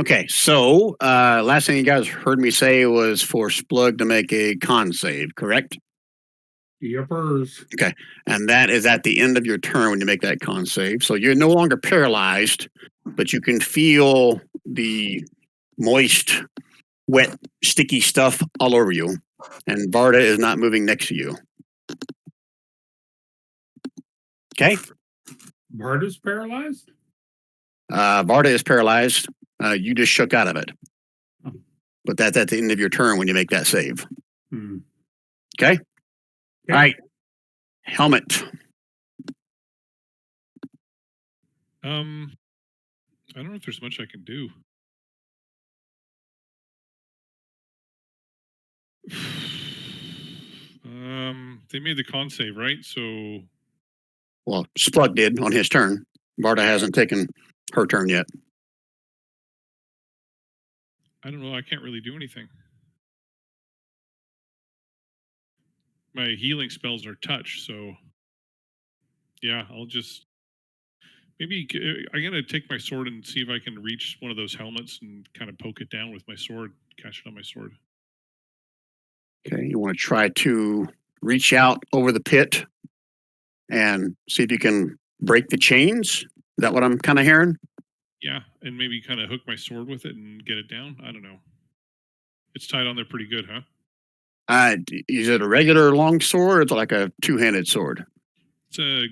Okay, so last thing you guys heard me say was for Splug to make a con save, correct? Yepers. Okay, and that is at the end of your turn when you make that con save. So you're no longer paralyzed, but you can feel the moist, wet, sticky stuff all over you. And Varda is not moving next to you. Okay? Varda's paralyzed? Varda is paralyzed. You just shook out of it. Oh. But that's at the end of your turn when you make that save. Hmm. Okay? All right. Helmet. I don't know if there's much I can do. They made the con save, right? So, Well, Splug did on his turn. Varda hasn't taken her turn yet. I don't know. I can't really do anything. My healing spells are touch, so yeah, I'll just maybe I'm gonna take my sword and see if I can reach one of those helmets and kind of poke it down with my sword, catch it on my sword. Okay, you want to try to reach out over the pit and see if you can break the chains? Is that what I'm kind of hearing? Yeah, and maybe kind of hook my sword with it and get it down. I don't know. It's tied on there pretty good, huh? Is it a regular long sword or it's like a two-handed sword? It's a.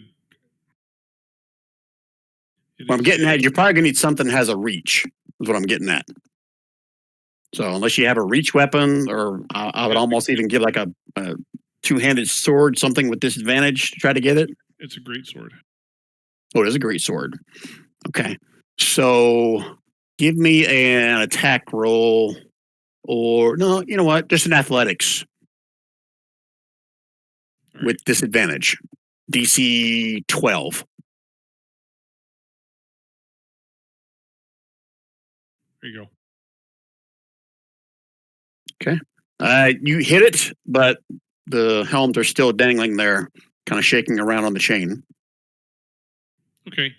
What I'm getting at, you're probably going to need something that has a reach, is what I'm getting at. So unless you have a reach weapon, or I would almost even give like a two-handed sword, something with disadvantage to try to get it. It's a great sword. Oh, it is a great sword. Okay. So give me an attack roll, or no, you know what? Just an athletics with disadvantage. DC 12. There you go. Okay. You hit it, but the helms are still dangling there, kind of shaking around on the chain. Okay.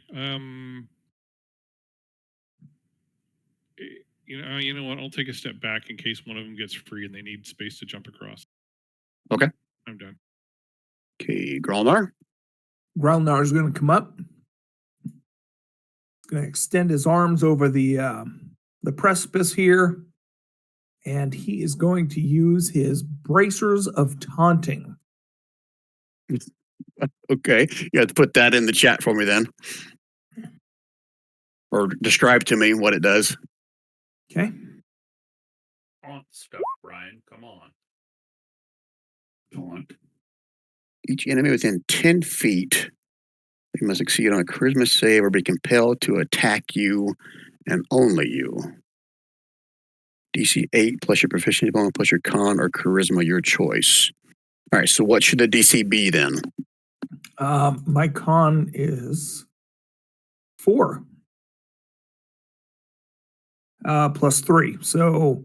You know what? I'll take a step back in case one of them gets free and they need space to jump across. Okay. I'm done. Okay, Gralnar. Gralnar is going to come up. He's going to extend his arms over the precipice here, and he is going to use his bracers of taunting. Okay, you have to put that in the chat for me then, or describe to me what it does. Okay. Taunt stuff, Brian. Come on. Taunt. Each enemy within 10 feet, they must succeed on a charisma save or be compelled to attack you and only you. DC 8 plus your proficiency bonus plus your con or charisma, your choice. All right, so what should the DC be then? My con is 4. Plus 3. So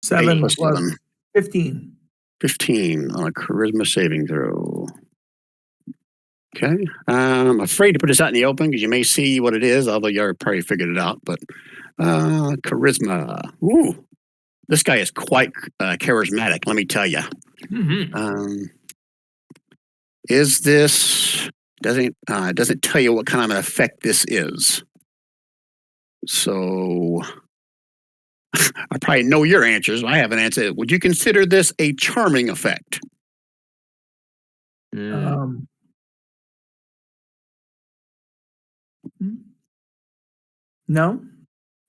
7 plus plus 7. 15. 15 on a charisma saving throw. Okay. I'm afraid to put this out in the open because you may see what it is, although you already probably figured it out. But charisma. Ooh, this guy is quite charismatic, let me tell you. Mm-hmm. Is this doesn't tell you what kind of an effect this is. So I probably know your answers. I have an answer. Would you consider this a charming effect? No,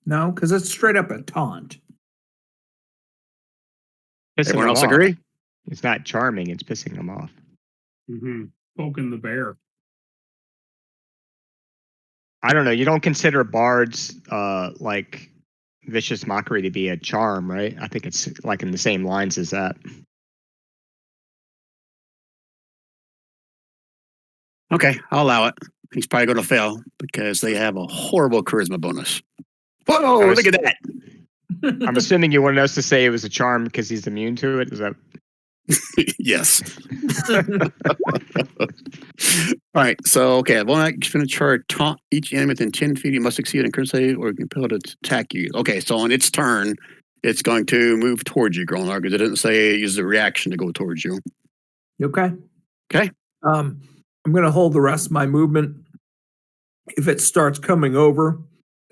because it's straight up a taunt. Everyone else agree? It's not charming. It's pissing them off. Mm-hmm. Poking the bear. I don't know. You don't consider bards like vicious mockery to be a charm, right? I think it's like in the same lines as that. Okay, I'll allow it. He's probably going to fail because they have a horrible charisma bonus. Whoa, look at that. I'm assuming you wanted us to say it was a charm because he's immune to it. Is that? Yes. All right. So, okay. One action charge taunt each enemy within 10 feet. You must succeed in current save or compel it to attack you. Okay. So, on its turn, it's going to move towards you, Gralnar, because it didn't say use the reaction to go towards you. You okay? Okay. I'm going to hold the rest of my movement. If it starts coming over,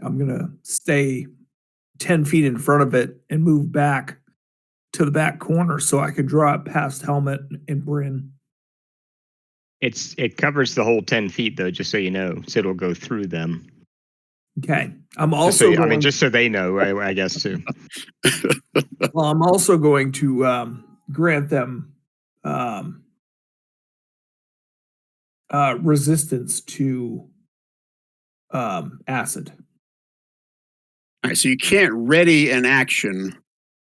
I'm going to stay 10 feet in front of it and move back to the back corner so I can draw it past Helmet and Bryn. It covers the whole 10 feet though, just so you know. So it'll go through them. Okay. I'm Just so also I mean, just so they know, I guess too. well, I'm also going to grant them resistance to acid. All right. So, you can't ready an action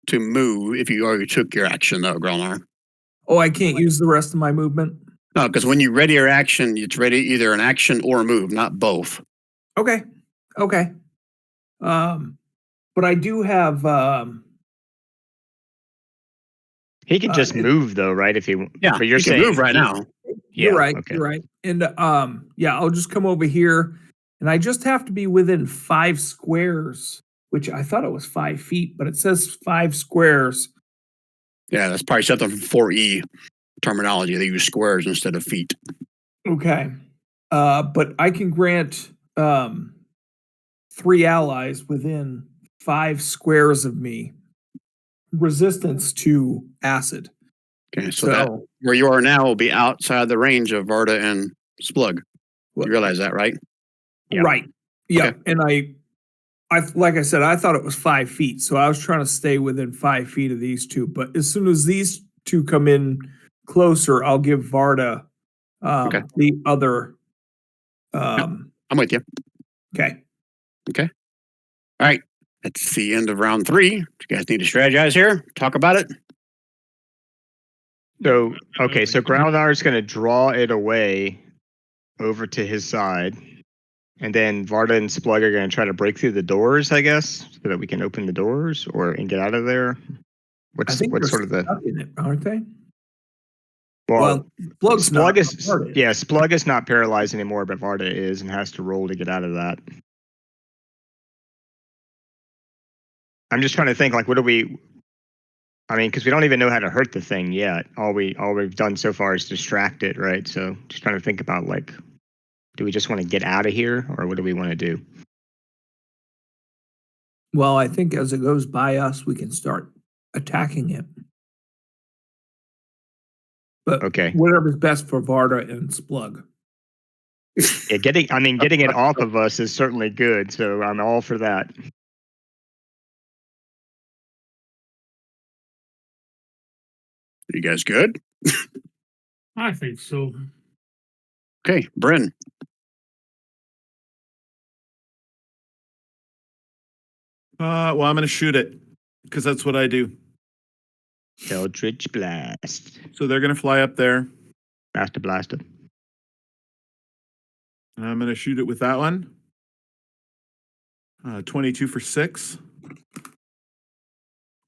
to move if you already took your action, though, Gralnar. Oh, I can't use the rest of my movement? No, because when you ready your action, it's ready either an action or a move, not both. Okay. Okay. But I do have He could just move though, right? If he Yeah, but you're you can saying move right now. You're Yeah, right. okay. You're right. And yeah, I'll just come over here and I just have to be within 5 squares, which I thought it was 5 feet, but it says 5 squares. Yeah, that's probably something from 4E terminology. They use squares instead of feet. Okay. But I can grant 3 allies within 5 squares of me resistance to acid. Okay, so that where you are now will be outside the range of Varda and Splug. You realize that, right? Yeah. Right. Yeah. Okay. And I like I said, I thought it was 5 feet, so I was trying to stay within 5 feet of these two. But as soon as these two come in closer, I'll give Varda Okay. the other. I'm with you. Okay. Okay. All right. That's the end of round 3. You guys need to strategize here. Talk about it. So okay, so Gralnar is going to draw it away over to his side, and then Varda and Splug are going to try to break through the doors, I guess, so that we can open the doors and get out of there. I What's think they're sort of the stuck in it, aren't they? well? Splug's not. Splug is Varda is. yeah, Splug is not paralyzed anymore, but Varda is and has to roll to get out of that. I'm just trying to think, like, what do we? I mean, because we don't even know how to hurt the thing yet. All we've done so far is distract it, right? So just trying to think about, like, do we just want to get out of here, or what do we want to do? Well, I think as it goes by us, we can start attacking it. But Okay. whatever's best for Varda and Splug. Yeah, getting it off of us is certainly good. So I'm all for that. You guys good? I think so. Okay, Bryn. Well, I'm going to shoot it because that's what I do. Eldritch Blast. So they're going to fly up there, Master Blaster. and I'm going to shoot it with that one. 22 for 6.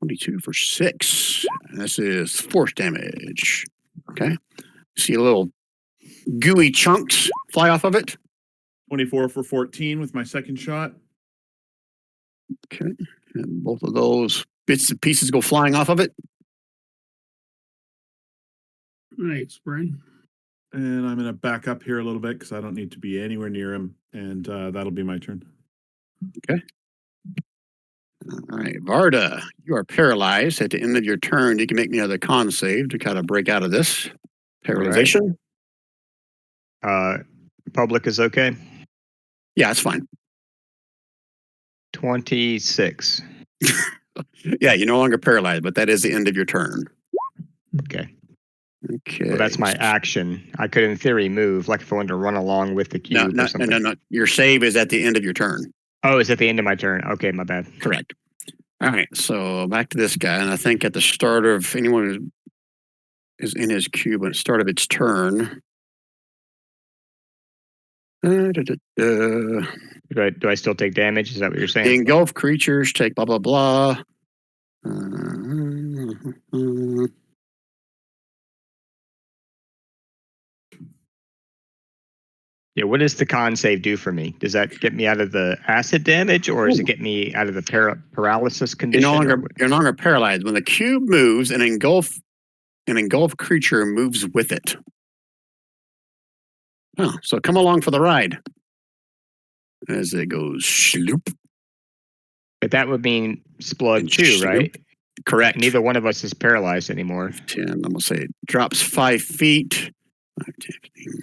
22 for 6. This is force damage. Okay. See a little gooey chunks fly off of it. 24 for 14 with my second shot. Okay. And both of those bits and pieces go flying off of it. Thanks, Bryn. And I'm going to back up here a little bit because I don't need to be anywhere near him. And that'll be my turn. Okay. All right, Varda, you are paralyzed. At the end of your turn, you can make me another con save to kind of break out of this paralyzation. Public is okay. Yeah, that's fine. 26. Yeah, you're no longer paralyzed, but that is the end of your turn. Okay. Okay. Well, that's my action. I could, in theory, move, like if I wanted to run along with the cube or something. No. Your save is at the end of your turn. Oh, it's at the end of my turn. Okay, my bad. Correct. All right, so back to this guy, and I think at the start of anyone who is in his cube at the start of its turn. Do I still take damage? Is that what you're saying? Engulf creatures take blah blah blah. Yeah, what does the con save do for me? Does that get me out of the acid damage, or does it get me out of the paralysis You're condition? no longer paralyzed. When the cube moves, an engulfed creature moves with it. Oh, so come along for the ride. As it goes sloop. But that would mean Splug And too, sloop. right? Correct. Neither one of us is paralyzed anymore. 10, I'm going to say it drops 5 feet. 5, 10, 15,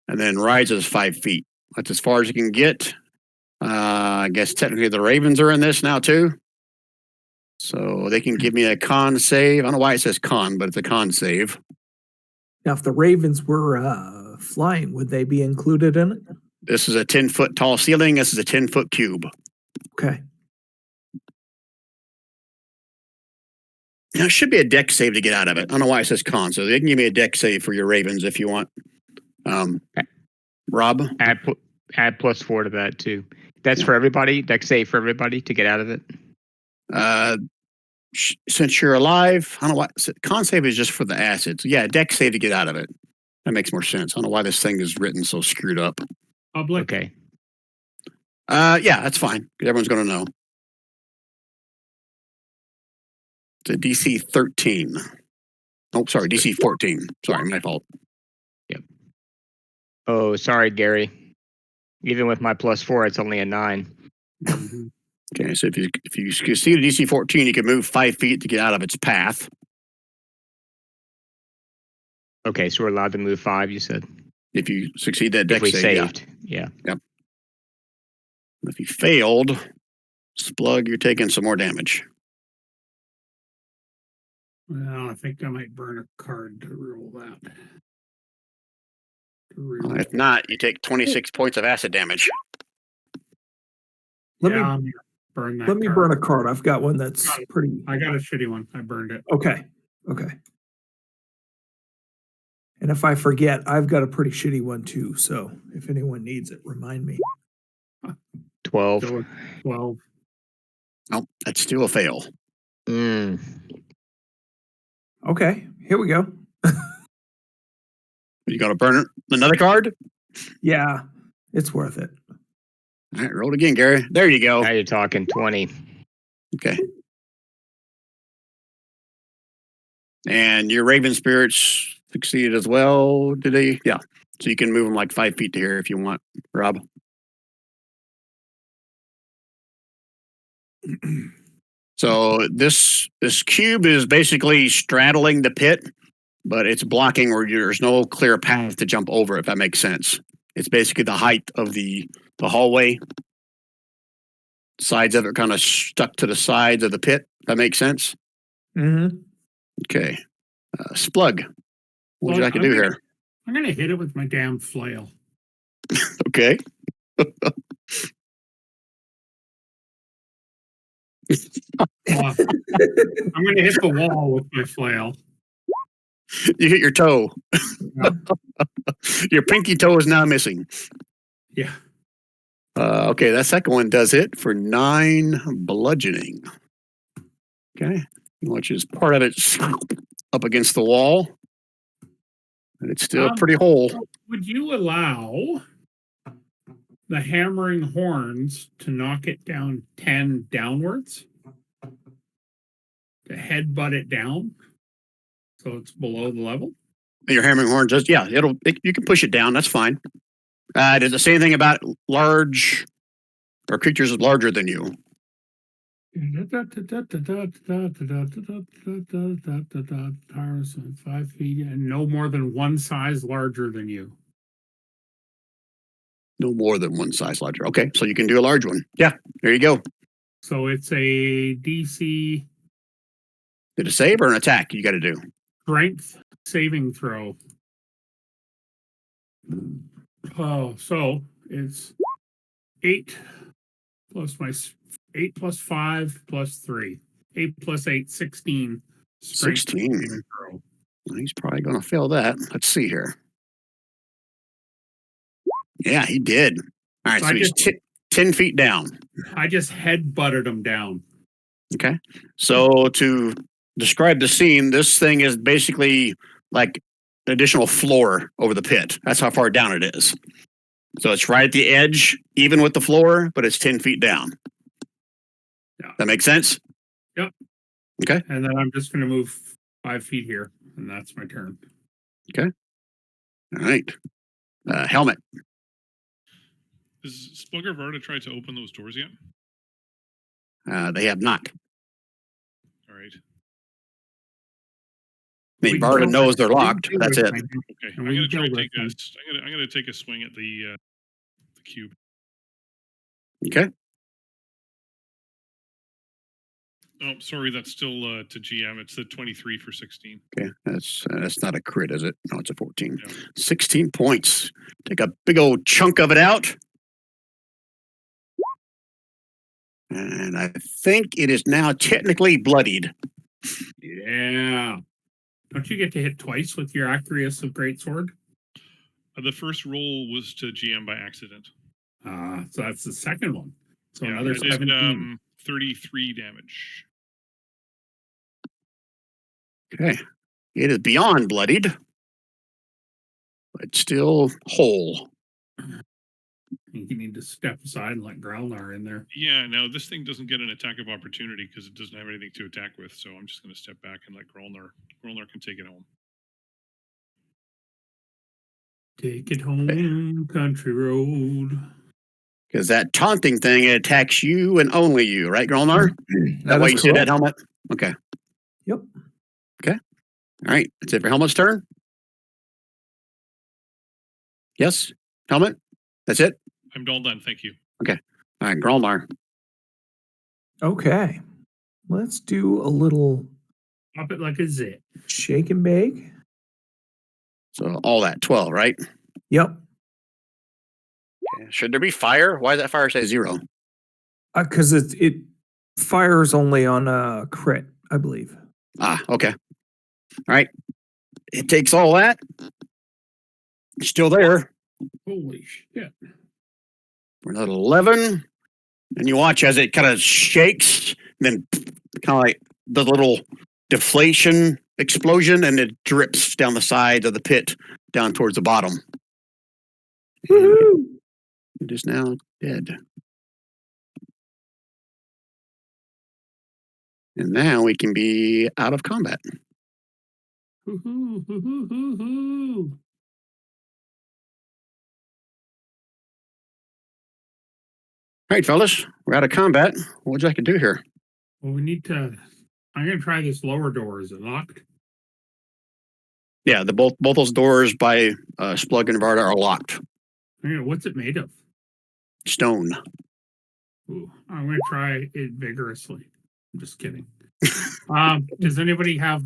and then rises 5 feet. That's as far as you can get. I guess technically the Ravens are in this now too. So they can give me a con save. I don't know why it says con, but it's a con save. Now, if the Ravens were flying, would they be included in it? This is a 10-foot tall ceiling. This is a 10-foot cube. Okay. Now, it should be a deck save to get out of it. I don't know why it says con. So they can give me a deck save for your Ravens if you want. Rob? Add +4 to that too. That's for everybody. Deck save for everybody to get out of it. Since you're alive, I don't know why. Con save is just for the acids. Yeah, deck save to get out of it. That makes more sense. I don't know why this thing is written so screwed up. Public. Okay. Yeah, that's fine. Everyone's going to know. It's a DC 13. Oh, sorry, DC 14. Sorry, my fault. Yep. Oh, sorry, Gary. Even with my +4, it's only a 9. Okay, so if you succeed at DC 14, you can move 5 feet to get out of its path. Okay, so we're allowed to move 5, you said? If you succeed that deck If we save, saved. Yeah. If you failed, Splug, you're taking some more damage. Well, I think I might burn a card to roll that. If not, you take 26 points of acid damage. Let I'm gonna burn that. me card. burn a card. I've got one that's pretty. I got a shitty one. I burned it. Okay. And if I forget, I've got a pretty shitty one too. So if anyone needs it, remind me. 12. So 12. Oh, that's still a fail. Okay, here we go. You got to burn another card? Yeah, it's worth it. All right, roll it again, Gary. There you go. Now you're talking 20. Okay. And your Raven spirits succeeded as well, did they? Yeah. So you can move them like 5 feet to here if you want, Rob. So this cube is basically straddling the pit, but it's blocking where there's no clear path to jump over, if that makes sense. It's basically the height of the hallway. Sides of it kind of stuck to the sides of the pit. That makes sense? Mm-hmm. Okay. Splug. What would you like to do here? I'm going to hit it with my damn flail. Okay. I'm going to hit the wall with my flail. You hit your toe. Yeah. Your pinky toe is now missing. Yeah. Okay, that second one does it for 9 bludgeoning. Okay. Which is part of it up against the wall. And it's still a pretty whole. Would you allow the hammering horns to knock it down 10 downwards? To headbutt it down so it's below the level? Your hammering horn does, yeah, you can push it down. That's fine. Does it say anything about large or creatures larger than you? 5 feet and no more than one size larger than you. No more than one size larger. Okay, so you can do a large one. Yeah, there you go. So it's a DC Did a save or an attack you got to do? strength saving throw. Oh, so it's 8 plus my 8 plus 5 plus 3. 8 plus 8, 16. Strength 16. saving throw. He's probably going to fail that. Let's see here. Yeah, he did. All right, so he's 10 feet down. I just head-butted him down. Okay. So to describe the scene, this thing is basically like an additional floor over the pit. That's how far down it is. So it's right at the edge, even with the floor, but it's 10 feet down. Yeah. That makes sense? Yep. Okay. And then I'm just going to move 5 feet here, and that's my turn. All right. Helmet. Has Splug or Varda tried to open those doors yet? They have not. All right. I mean, We Varda killed knows it. they're We locked. killed That's it. it. Okay. And I'm we gonna try and killed take a. this I'm gonna take a swing at the cube. Okay. Oh, sorry, that's still to GM. It's the 23 for 16. Okay. That's not a crit, is it? No, it's a 14. No. 16 points. Take a big old chunk of it out. And I think it is now technically bloodied. Yeah. Don't you get to hit twice with your Acreus of Greatsword? The first roll was to GM by accident. So that's the second one. So Yeah, another I did, 17. 33 damage. Okay. It is beyond bloodied, but still whole. You need to step aside and let Gralnar in there. Yeah, no, this thing doesn't get an attack of opportunity because it doesn't have anything to attack with. So I'm just going to step back and let Gralnar can take it home. Take it home, country road. Because that taunting thing, it attacks you and only you, right, Gralnar? That way you see that helmet? Okay. Yep. All right. That's it for Helmet's turn? Yes? Helmet? That's it? I'm all done. Thank you. All right, Gralnar. Okay. Let's do a little Pop it like a zit. shake and bake. So all that, 12, right? Yep. Should there be fire? Why does that fire say 0? Because it fires only on a crit, I believe. Okay. All right. It takes all that. Still there. Holy shit. We're at 11. And you watch as it kind of shakes, then kind of like the little deflation explosion, and it drips down the sides of the pit down towards the bottom. Woohoo! It is now dead. And now we can be out of combat. Hoo-hoo, hoo-hoo, hoo-hoo. All right, fellas, we're out of combat. What would you like to do here? Well, we need to. I'm going to try this lower door. Is it locked? Yeah, both those doors by Splug and Varda are locked. What's it made of? Stone. Ooh, I'm going to try it vigorously. I'm just kidding. Does anybody have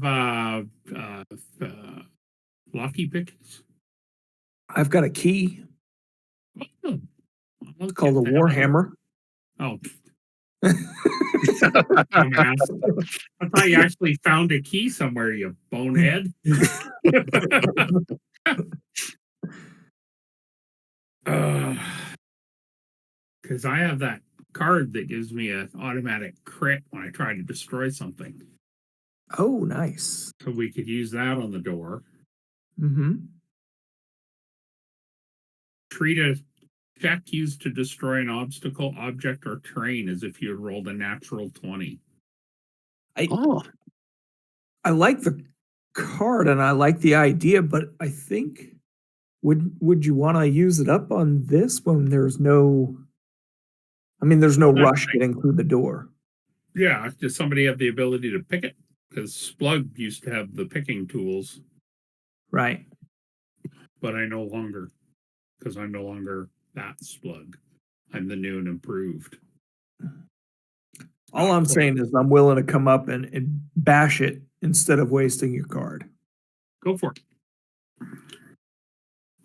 lucky picks? I've got a key. Oh, It's called a Warhammer. Oh. Dumbass. I thought you actually found a key somewhere, you bonehead. Because I have that card that gives me an automatic crit when I try to destroy something. Oh, nice. So we could use that on the door. Mm-hmm. Treat a check used to destroy an obstacle, object, or terrain as if you had rolled a natural 20. Oh, I like the card and I like the idea, but I think would you want to use it up on this when there's no there's no rush getting through the door. Yeah, does somebody have the ability to pick it? Because Splug used to have the picking tools, Right. but I no longer, because I'm no longer that Splug. I'm the new and improved. All I'm saying is I'm willing to come up and bash it instead of wasting your card. Go for it.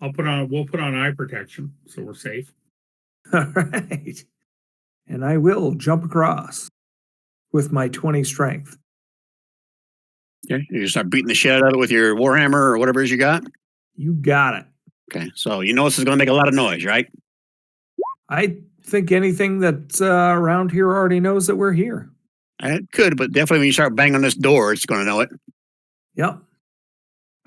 We'll put on eye protection so we're safe. All right. And I will jump across with my 20 strength. okay. You start beating the shit out of it with your Warhammer or whatever it is you got? You got it. Okay, so you know this is going to make a lot of noise, right? I think anything that's around here already knows that we're here. It could, but definitely when you start banging on this door, it's going to know it. Yep. All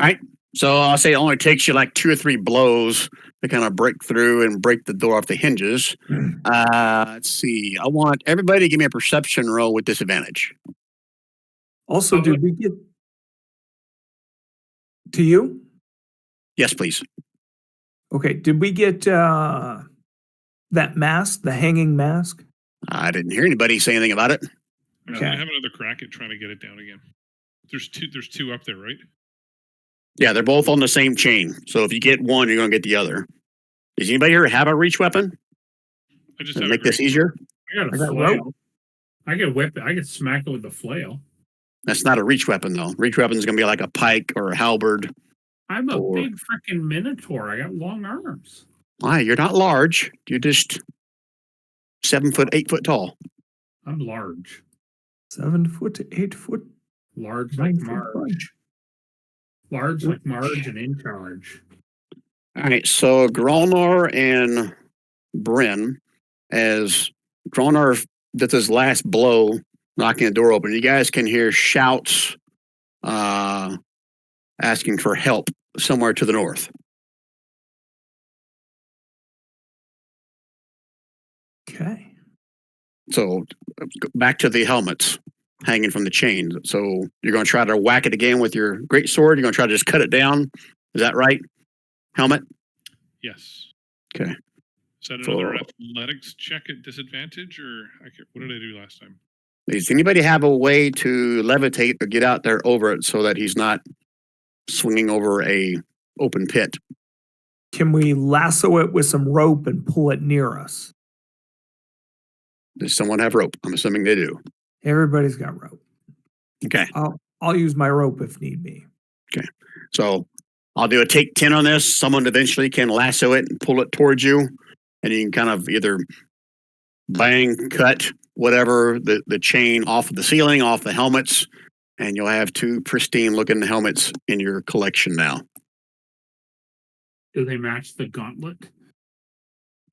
right, So I'll say it only takes you like 2 or 3 blows to kind of break through and break the door off the hinges. Let's see. I want everybody to give me a perception roll with disadvantage. Also, did we get to you? Yes, please. Okay, did we get that mask, the hanging mask? I didn't hear anybody say anything about it. I'm Okay. gonna have another crack at trying to get it down again. There's two up there, right? Yeah, they're both on the same chain. So if you get one, you're going to get the other. Does anybody here have a reach weapon I just to have make a this great easier? I got I a got flail. rope. I could whip it. I could smack it with the flail. That's not a reach weapon, though. Reach weapon is going to be like a pike or a halberd. I'm a Or- big freaking minotaur. I got long arms. Why? You're not large. You're just 7 foot, 8 foot tall. I'm large. 7 foot to 8 foot, Large like 9 foot Marge. bunch. Large like Marge and in charge. All right. So Gralnar and Bryn, as Gralnar did his last blow, knocking the door open, you guys can hear shouts asking for help somewhere to the north. Okay. So back to the helmets hanging from the chain. So you're going to try to whack it again with your great sword. You're going to try to just cut it down. Is that right? Helmet. Yes. Okay. Is that So- another athletics check at disadvantage, or what did I do last time? Does anybody have a way to levitate or get out there over it so that he's not swinging over a open pit? Can we lasso it with some rope and pull it near us? Does someone have rope? I'm assuming they do. Everybody's got rope. Okay. I'll use my rope if need be. So I'll do a take 10 on this. Someone eventually can lasso it and pull it towards you. And you can kind of either bang, cut, whatever, the chain off of the ceiling, off the helmets. And you'll have 2 pristine looking helmets in your collection now. Do they match the gauntlet?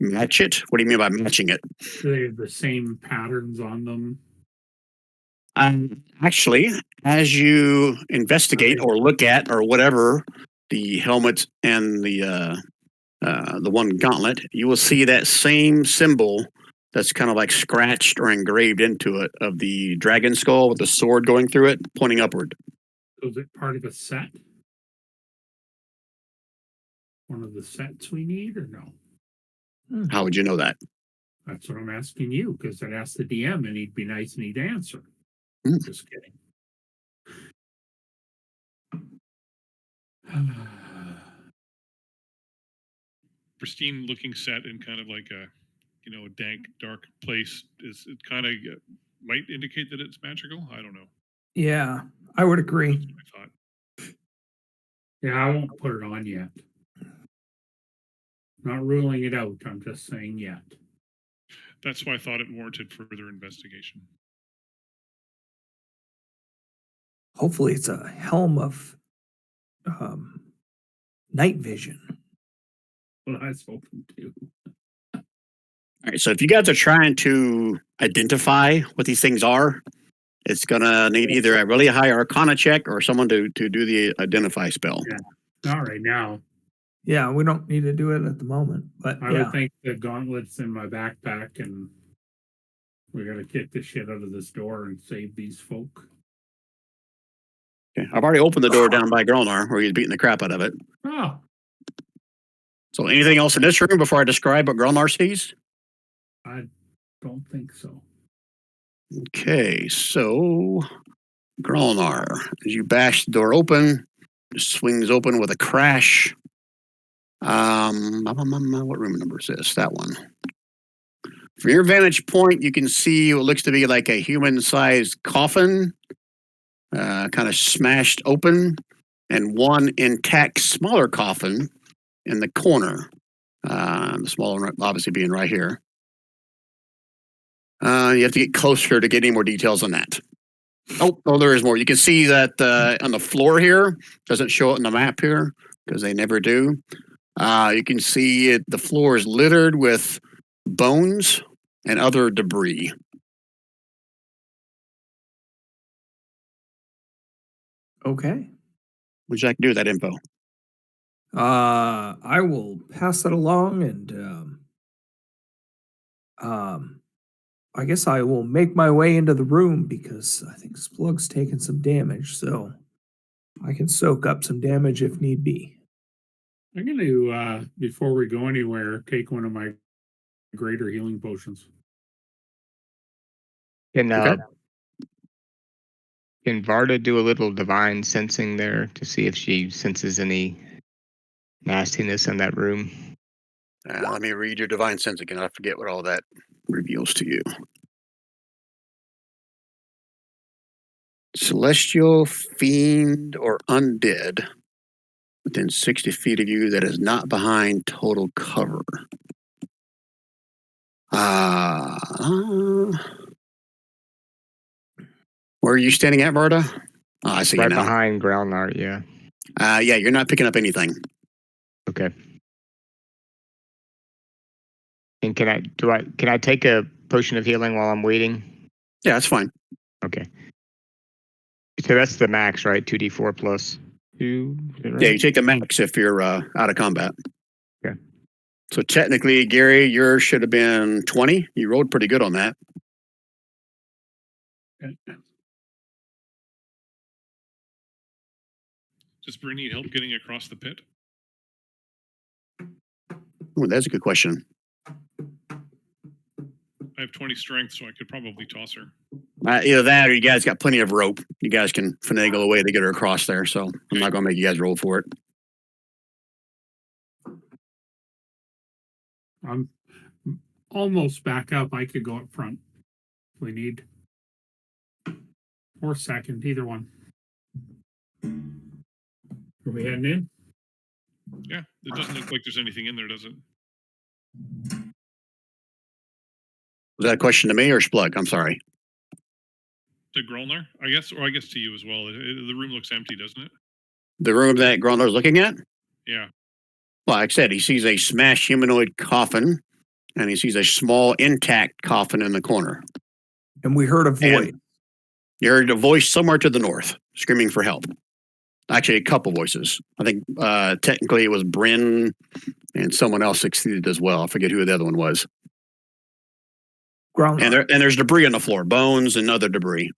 Match it? What do you mean by matching it? Do they have the same patterns on them? Actually, as you investigate or look at or whatever the helmets and the one gauntlet, you will see that same symbol that's kind of like scratched or engraved into it of the dragon skull with the sword going through it, pointing upward. Is it part of a set? One of the sets we need or no? How would you know that? That's what I'm asking you, because I'd ask the DM and he'd be nice and he'd answer. Just kidding. Pristine looking set in kind of like a, a dank, dark place. Is it kind of might indicate that it's magical? I don't know. Yeah, I would That's agree. what I thought. Yeah, I won't put it on yet. Not ruling it out. I'm just saying yet. That's why I thought it warranted further investigation. Hopefully, it's a helm of night vision. Well, I was hoping to. All right, so if you guys are trying to identify what these things are, it's going to need either a really high arcana check or someone to do the identify spell. Yeah. Not right now. Yeah, we don't need to do it at the moment, but I yeah. would think the gauntlet's in my backpack and we gotta kick the shit out of this door and save these folk. Okay. I've already opened the door down by Gralnar where he's beating the crap out of it. Oh, So anything else in this room before I describe what Gralnar sees? I don't think so. Okay, so Gralnar, as you bash the door open, it swings open with a crash. What room number is this? That one. From your vantage point, you can see what looks to be like a human-sized coffin, kind of smashed open, and one intact, smaller coffin in the corner. The smaller one obviously being right here. You have to get closer to get any more details on that. Oh, there is more. You can see that on the floor here. Doesn't show it on the map here because they never do. You can see the floor is littered with bones and other debris. Okay. Would you like to do with that info? I will pass that along, and I guess I will make my way into the room because I think Splug's taken some damage, so I can soak up some damage if need be. I'm going to, before we go anywhere, take one of my greater healing potions. Can Okay. can Varda do a little divine sensing there to see if she senses any nastiness in that room? Let me read your divine sense again. I forget what all that reveals to you. Celestial, fiend, or undead within 60 feet of you that is not behind total cover. Where are you standing at, Varda? Oh, I see you Right now. behind Gralnar, yeah. Yeah, you're not picking up anything. Okay. And can I take a potion of healing while I'm waiting? Yeah, that's fine. Okay. So that's the max, right? 2d4 plus 2. Is it right? Yeah, you take the max if you're out of combat. Okay. So technically, Gary, yours should have been 20. You rolled pretty good on that. Does Bryn need help getting across the pit? Oh, that's a good question. I have 20 strength, so I could probably toss her. Either that or you guys got plenty of rope. You guys can finagle a way to get her across there. So I'm not going to make you guys roll for it. I'm almost back up. I could go up front if we need. Or second, either one. Are we heading in? Yeah, it doesn't look like there's anything in there, does it? Was that a question to me or Splug? I'm sorry. To Gralnar, I guess, or I guess to you as well. The room looks empty, doesn't it? The room that Gralnar's looking at? Yeah. Well, like I said, he sees a smashed humanoid coffin and he sees a small intact coffin in the corner. And we heard a voice. You heard a voice somewhere to the north screaming for help. Actually, a couple voices. I think technically it was Bryn and someone else succeeded as well. I forget who the other one was. Gralnar. And there's debris on the floor, bones and other debris.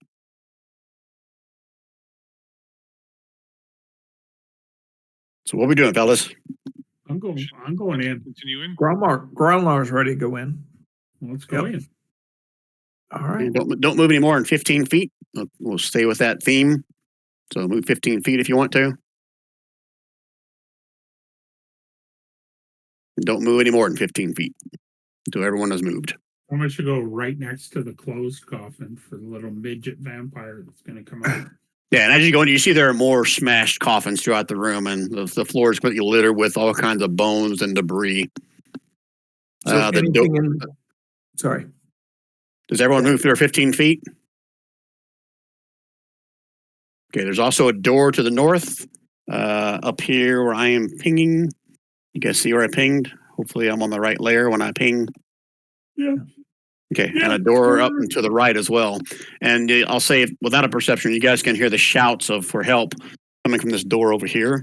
So what are we doing, fellas? I'm going in. Continue in. Gralnar's ready to go in. Let's go in. All right. And don't move any more than 15 feet. We'll stay with that theme. So move 15 feet if you want to. Don't move any more than 15 feet until everyone has moved. I'm going to go right next to the closed coffin for the little midget vampire that's going to come out. Yeah, and as you go in, you see there are more smashed coffins throughout the room, and the floor is completely littered with all kinds of bones and debris. So sorry. Does everyone move through 15 feet? Okay, there's also a door to the north up here where I am pinging. You guys see where I pinged? Hopefully I'm on the right layer when I ping. Yeah. Okay, Yeah, and a door sure. up and to the right as well. And I'll say, without a perception, you guys can hear the shouts for help coming from this door over here.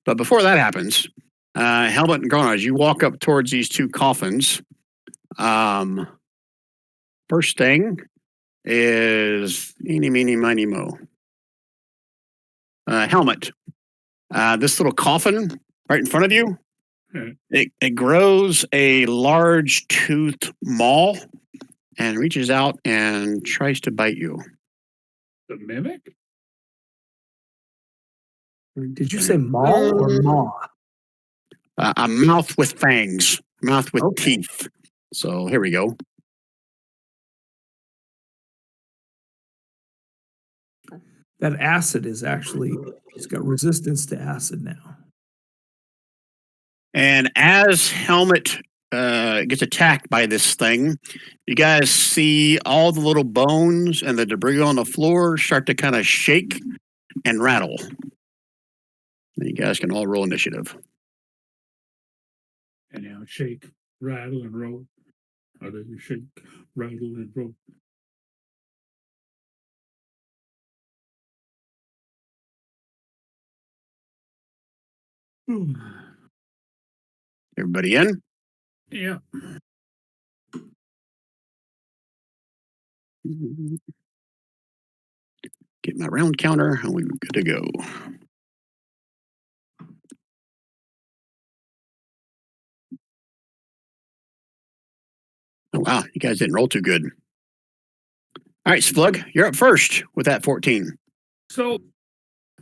But before that happens, Helmut and Gralnar, as you walk up towards these two coffins, first thing is eeny, meeny, miny, mo. Helmut, this little coffin right in front of you, it grows a large toothed maw and reaches out and tries to bite you. The mimic? Did you say maw or maw? A mouth with fangs, mouth with Okay. teeth. So here we go. That acid is actually, he's got resistance to acid now. And as Helmet gets attacked by this thing, you guys see all the little bones and the debris on the floor start to kind of shake and rattle. And you guys can all roll initiative. And now shake, rattle, and roll. How do you shake, rattle, and roll? Everybody in? Yeah. Get my round counter, and we're good to go. Oh, wow. You guys didn't roll too good. All right, Splug, you're up first with that 14. So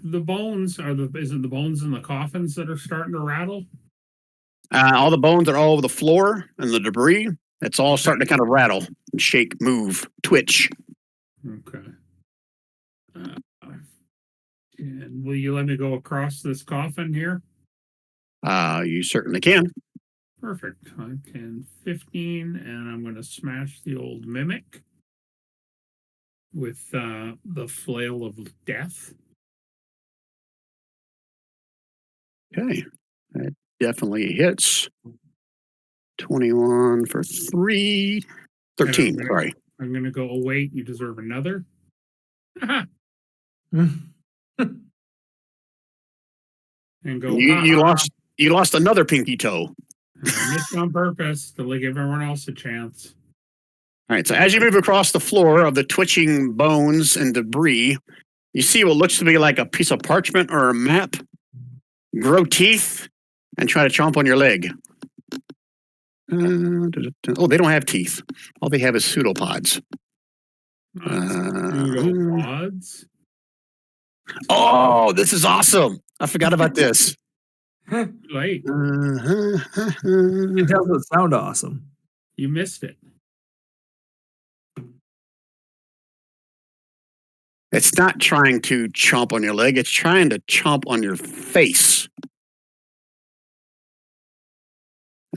the bones is it the bones in the coffins that are starting to rattle? All the bones are all over the floor and the debris. It's all starting to kind of rattle, and shake, move, twitch. Okay. And will you let me go across this coffin here? You certainly can. Perfect. I can 15, and I'm going to smash the old mimic with the flail of death. Okay. That definitely hits. 21 for 3. 13, sorry. I'm going to go, oh, wait, you deserve another. And go, You lost another pinky toe. I missed on purpose to give everyone else a chance. All right, so as you move across the floor of the twitching bones and debris, you see what looks to be like a piece of parchment or a map grow teeth and try to chomp on your leg. Oh, they don't have teeth. All they have is pseudopods. Pseudopods? Oh, this is awesome. I forgot about this. Late. It doesn't sound awesome. You missed it. It's not trying to chomp on your leg. It's trying to chomp on your face.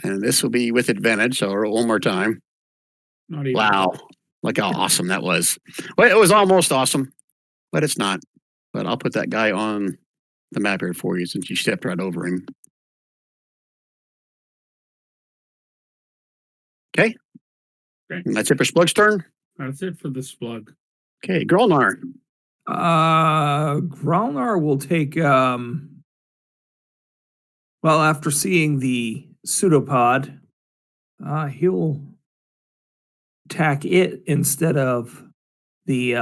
And this will be with advantage. So I'll roll one more time. Not even. Wow. Look how awesome that was. Well, it was almost awesome, but it's not. But I'll put that guy on the map here for you since you stepped right over him. Okay. And that's it for Splug's turn? That's it for the Splug. Okay, Gralnar. Gralnar will take well, after seeing the pseudopod, he'll attack it instead of the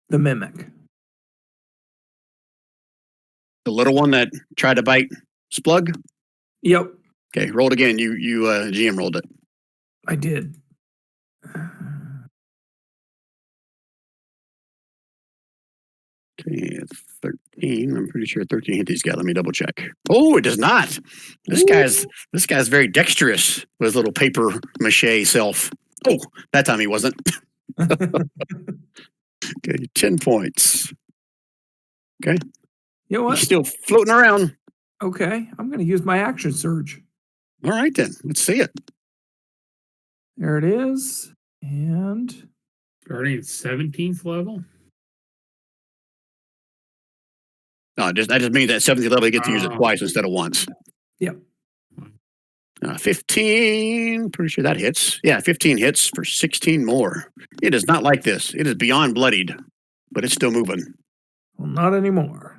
mimic. The little one that tried to bite Splug? Yep. Okay, roll it again. You GM rolled it. I did. Okay, 13. I'm pretty sure 13 hit these guys. Let me double check. Oh, it does not. This guy's very dexterous with his little paper mache self. Oh, that time he wasn't. Okay, 10 points. Okay. You know what? He's still floating around. Okay, I'm going to use my action surge. All right, then. Let's see it. There it is. And Starting at 17th level? No, that just means that 70th level he gets to use it twice instead of once. Yep. 15. Pretty sure that hits. Yeah, 15 hits for 16 more. It is not like this. It is beyond bloodied, but it's still moving. Well, not anymore.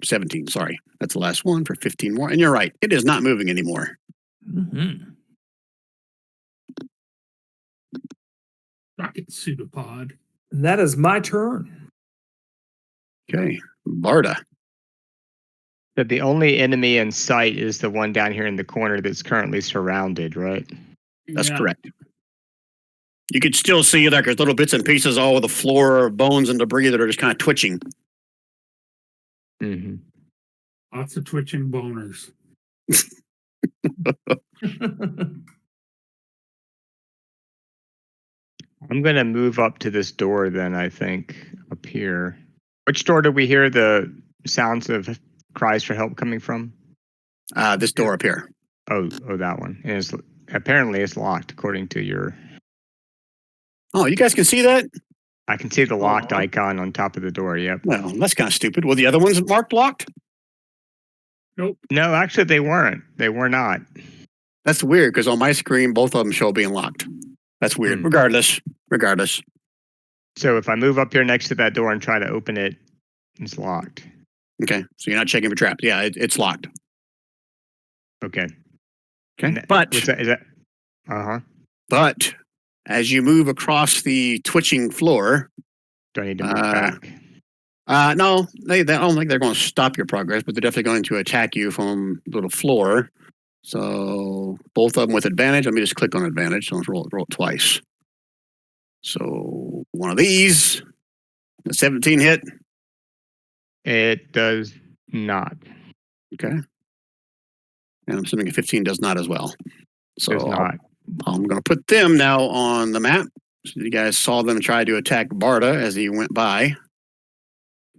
17. Sorry. That's the last one for 15 more. And you're right. It is not moving anymore. Mm-hmm. Rocket pseudopod. And that is my turn. Okay. Varda. So the only enemy in sight is the one down here in the corner that's currently surrounded, right? That's correct. You could still see like there's little bits and pieces all over the floor, bones and debris that are just kind of twitching. Mm-hmm. Lots of twitching boners. I'm going to move up to this door then, I think, up here. Which door did we hear the sounds of cries for help coming from? This door up here. Oh, that one. And apparently it's locked according to your... Oh, you guys can see that? I can see the locked icon on top of the door, yep. Well, that's kind of stupid. Were the other ones marked locked? Nope. No, actually they weren't. They were not. That's weird because on my screen, both of them show being locked. That's weird. Regardless. So if I move up here next to that door and try to open it, it's locked. Okay, so you're not checking for traps. Yeah, it's locked. Okay. Okay, Is that? Uh-huh. but as you move across the twitching floor, Do I need to move back? no, they I don't think they're going to stop your progress, but they're definitely going to attack you from the little floor. So both of them with advantage. Let me just click on advantage. So let's roll it twice. So one of these, the 17 hit. It does not. Okay. And I'm assuming a 15 does not as well. So Does not. I'm going to put them now on the map. So you guys saw them try to attack Varda as he went by.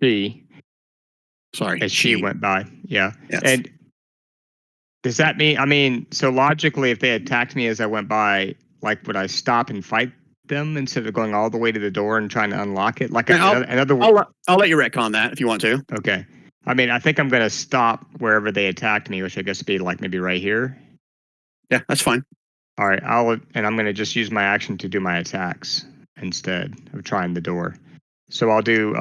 Sorry. As she went by. Yeah. Yes. And does that mean, I mean, so logically, if they attacked me as I went by, like, would I stop and fight them instead of going all the way to the door and trying to unlock it? Like, another. I'll let you retcon that if you want to. Okay. I mean, I think I'm going to stop wherever they attacked me, which I guess would be like maybe right here. Yeah, that's fine. All right. And I'm going to just use my action to do my attacks instead of trying the door. So I'll do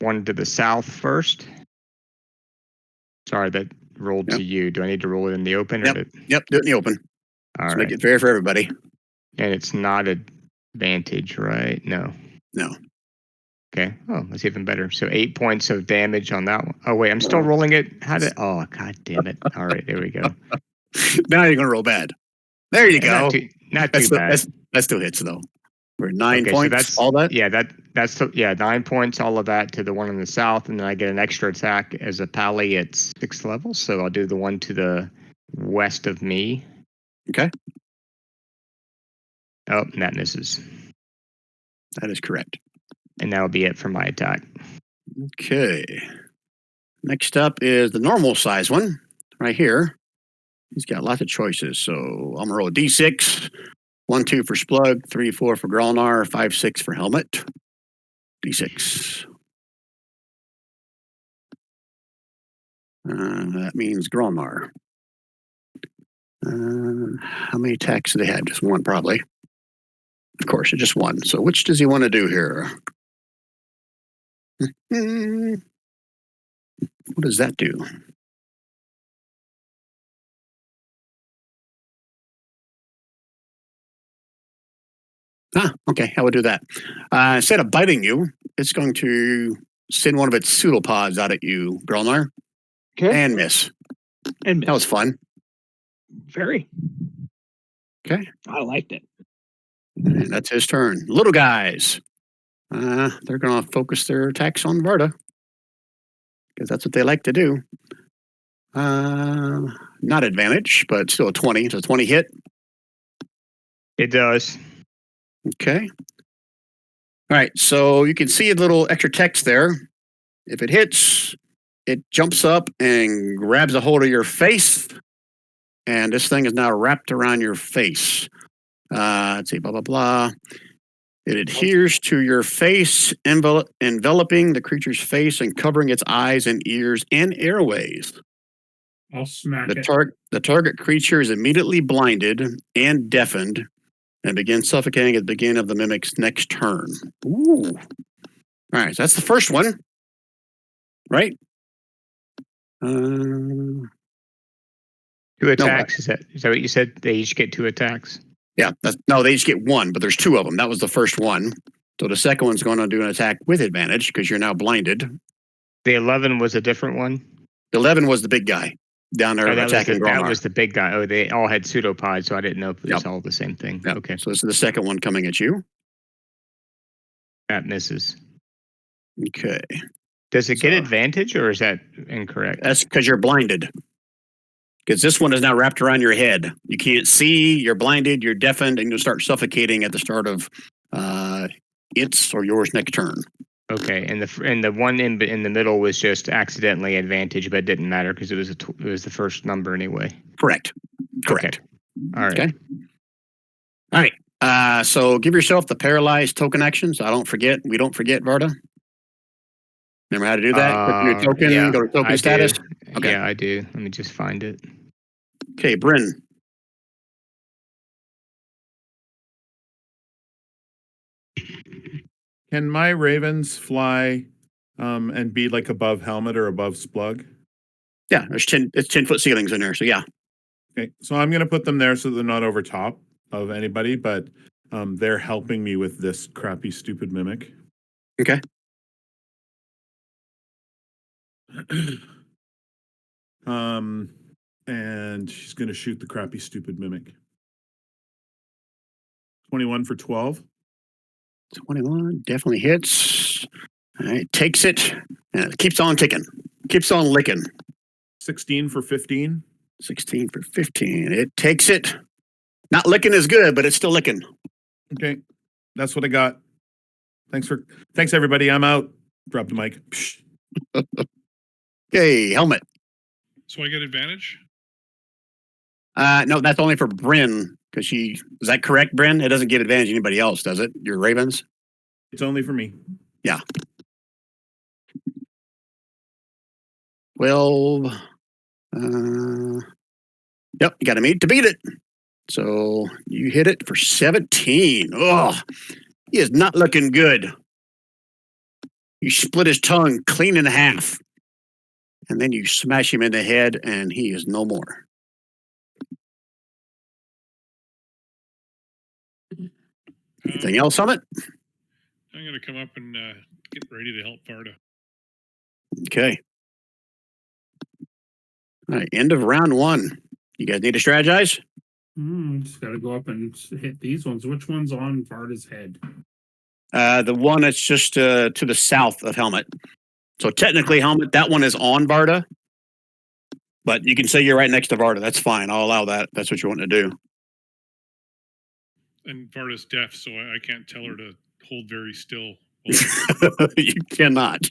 one to the south first. Sorry, that rolled to you. Do I need to roll it in the open? Yep. Yep, do it in the open. All Let's right. make it fair for everybody. And it's not advantage, right? No. No. Okay. Oh, that's even better. So 8 points of damage on that one. Oh, wait, I'm still rolling it. Oh, God damn it. All right, there we go. Now you're going to roll bad. There you go. Not too bad. That still hits, though. We're 9 Okay, points, so that's all that? Yeah, that's 9 points, all of that to the one in the south, and then I get an extra attack as a pally at 6th level. So I'll do the one to the west of me. Okay. Oh, and that misses. That is correct. And that'll be it for my attack. Okay. Next up is the normal size one, right here. He's got lots of choices. So I'm going to roll a d6. 1, 2 for Splug, 3, 4 for Gralnar, 5, 6 for Helmet. D6. That means Gralnar. How many attacks do they have? Just one, probably. Of course, it's just one. So which does he want to do here? What does that do? Okay, I would do that. Instead of biting you, it's going to send one of its pseudopods out at you, Gralnar. Okay. And miss. And That was fun. very. Okay. I liked it. And that's his turn. Little guys. They're going to focus their attacks on Varda. Because that's what they like to do. Not advantage, but still a 20. It's a 20 hit. It does. Okay. All right. So you can see a little extra text there. If it hits, it jumps up and grabs a hold of your face. And this thing is now wrapped around your face. Let's see, blah, blah, blah. It adheres to your face, enveloping the creature's face and covering its eyes and ears and airways. I'll smack it. The target creature is immediately blinded and deafened and begins suffocating at the beginning of the mimic's next turn. Ooh. All right, so that's the first one. Right? 2 attacks. Is that what you said? They each get 2 attacks? Yeah. No, they each get 1, but there's 2 of them. That was the first one. So the second one's going to do an attack with advantage because you're now blinded. The 11 was a different one? The 11 was the big guy down there attacking Gralnar. That was the big guy. Oh, they all had pseudopods, so I didn't know if it was all the same thing. Yep. Okay. So this is the second one coming at you. That misses. Okay. Does it get advantage, or is that incorrect? That's because you're blinded. Because this one is now wrapped around your head. You can't see, you're blinded, you're deafened, and you'll start suffocating at the start of its or yours next turn. Okay, and the one in the middle was just accidentally advantage, but it didn't matter because it was the first number anyway. Correct. Okay. All right. Okay. All right. So give yourself the paralyzed token action. So we don't forget, Varda. Remember how to do that? Click on your token, go to token status. Okay. Yeah, I do. Let me just find it. Okay, Bryn. Can my ravens fly and be like above helmet or above Splug? Yeah, it's 10-foot ceilings in there. So yeah. Okay, so I'm going to put them there so they're not over top of anybody, but they're helping me with this crappy, stupid mimic. Okay. And she's going to shoot the crappy, stupid mimic. 21 for 12. 21 definitely hits. All right, takes it. And it keeps on ticking. Keeps on licking. 16 for 15. 16 for 15. It takes it. Not licking as good, but it's still licking. Okay, that's what I got. Thanks everybody. I'm out. Drop the mic. Psh. Okay, helmet. So I get advantage? No, that's only for Bryn because is that correct, Bryn? It doesn't get advantage to anybody else, does it? Your Ravens? It's only for me. Yeah. 12. Yep, you got to meet to beat it. So you hit it for 17. Oh, he is not looking good. You split his tongue clean in half. And then you smash him in the head, and he is no more. Anything else on it? I'm going to come up and get ready to help Varda. Okay. All right, end of round 1. You guys need to strategize? Just got to go up and hit these ones. Which one's on Varda's head? The one that's just to the south of Helmet. So technically, Helmet, that one is on Varda. But you can say you're right next to Varda. That's fine. I'll allow that. That's what you want to do. And Varda's deaf, so I can't tell her to hold very still. You cannot.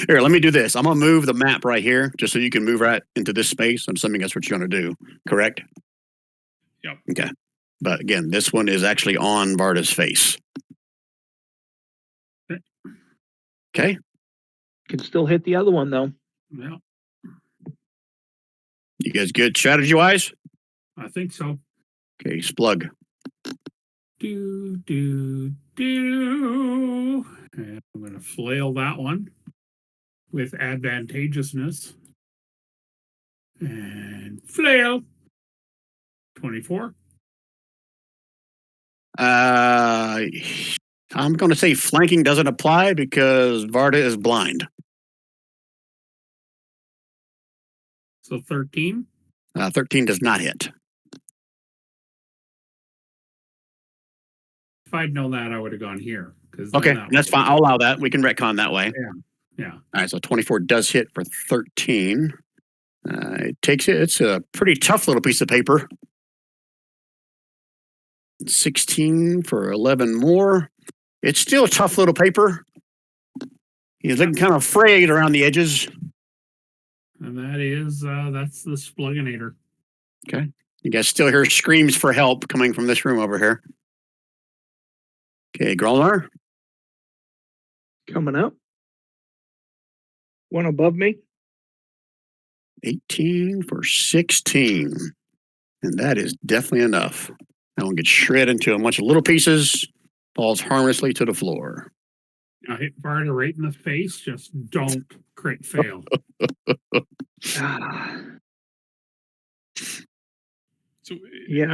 Here, let me do this. I'm going to move the map right here just so you can move right into this space. I'm assuming that's what you're going to do. Correct? Yep. Okay. But again, this one is actually on Varda's face. Okay. Can still hit the other one though. Yeah, You guys good strategy wise? I think so. Okay, Splug. And I'm going to flail that one with advantageousness. And flail. 24. I'm going to say flanking doesn't apply because Varda is blind. So 13. 13 does not hit. If I'd known that, I would have gone here. Okay, that's fine. I'll allow that. We can retcon that way. Yeah. All right, so 24 does hit for 13. It takes it. It's a pretty tough little piece of paper. 16 for 11 more. It's still a tough little paper. He's looking kind of frayed around the edges. And that's the Spluginator. Okay. You guys still hear screams for help coming from this room over here. Okay, Gralnar. Coming up. One above me. 18 for 16. And that is definitely enough. That one gets shredded into a bunch of little pieces, falls harmlessly to the floor. I hit Varda right in the face. Just don't crit fail. So Yeah.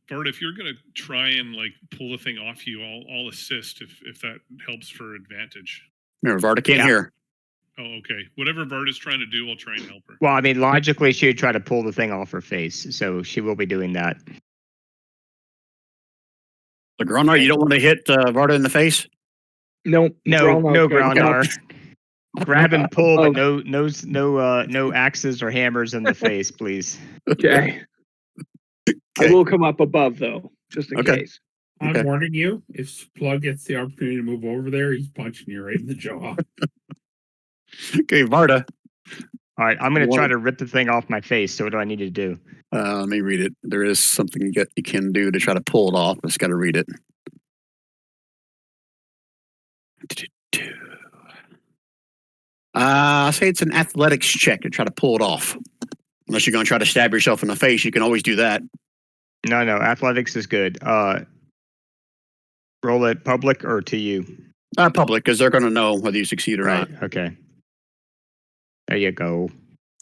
Varda, if you're gonna try and like pull the thing off you, I'll assist if that helps for advantage. Remember, Varda can't hear. Oh, okay. Whatever Varda's trying to do, I'll try and help her. Well, I mean, logically, she would try to pull the thing off her face, so she will be doing that. So, Gralnar, you don't want to hit Varda in the face? No, Gralnar. Grab and pull, but no axes or hammers in the face, please. Okay. I will come up above though, just in case. I'm warning you, if Splug gets the opportunity to move over there, he's punching you right in the jaw. Okay, Varda. All right, I'm going to try to rip the thing off my face. So what do I need to do? Let me read it. There is something you can do to try to pull it off. I just got to read it. I say it's an athletics check to try to pull it off. Unless you're going to try to stab yourself in the face, you can always do that. No, athletics is good. roll it public or to you? Public, because they're going to know whether you succeed or Right. not. Okay. There you go.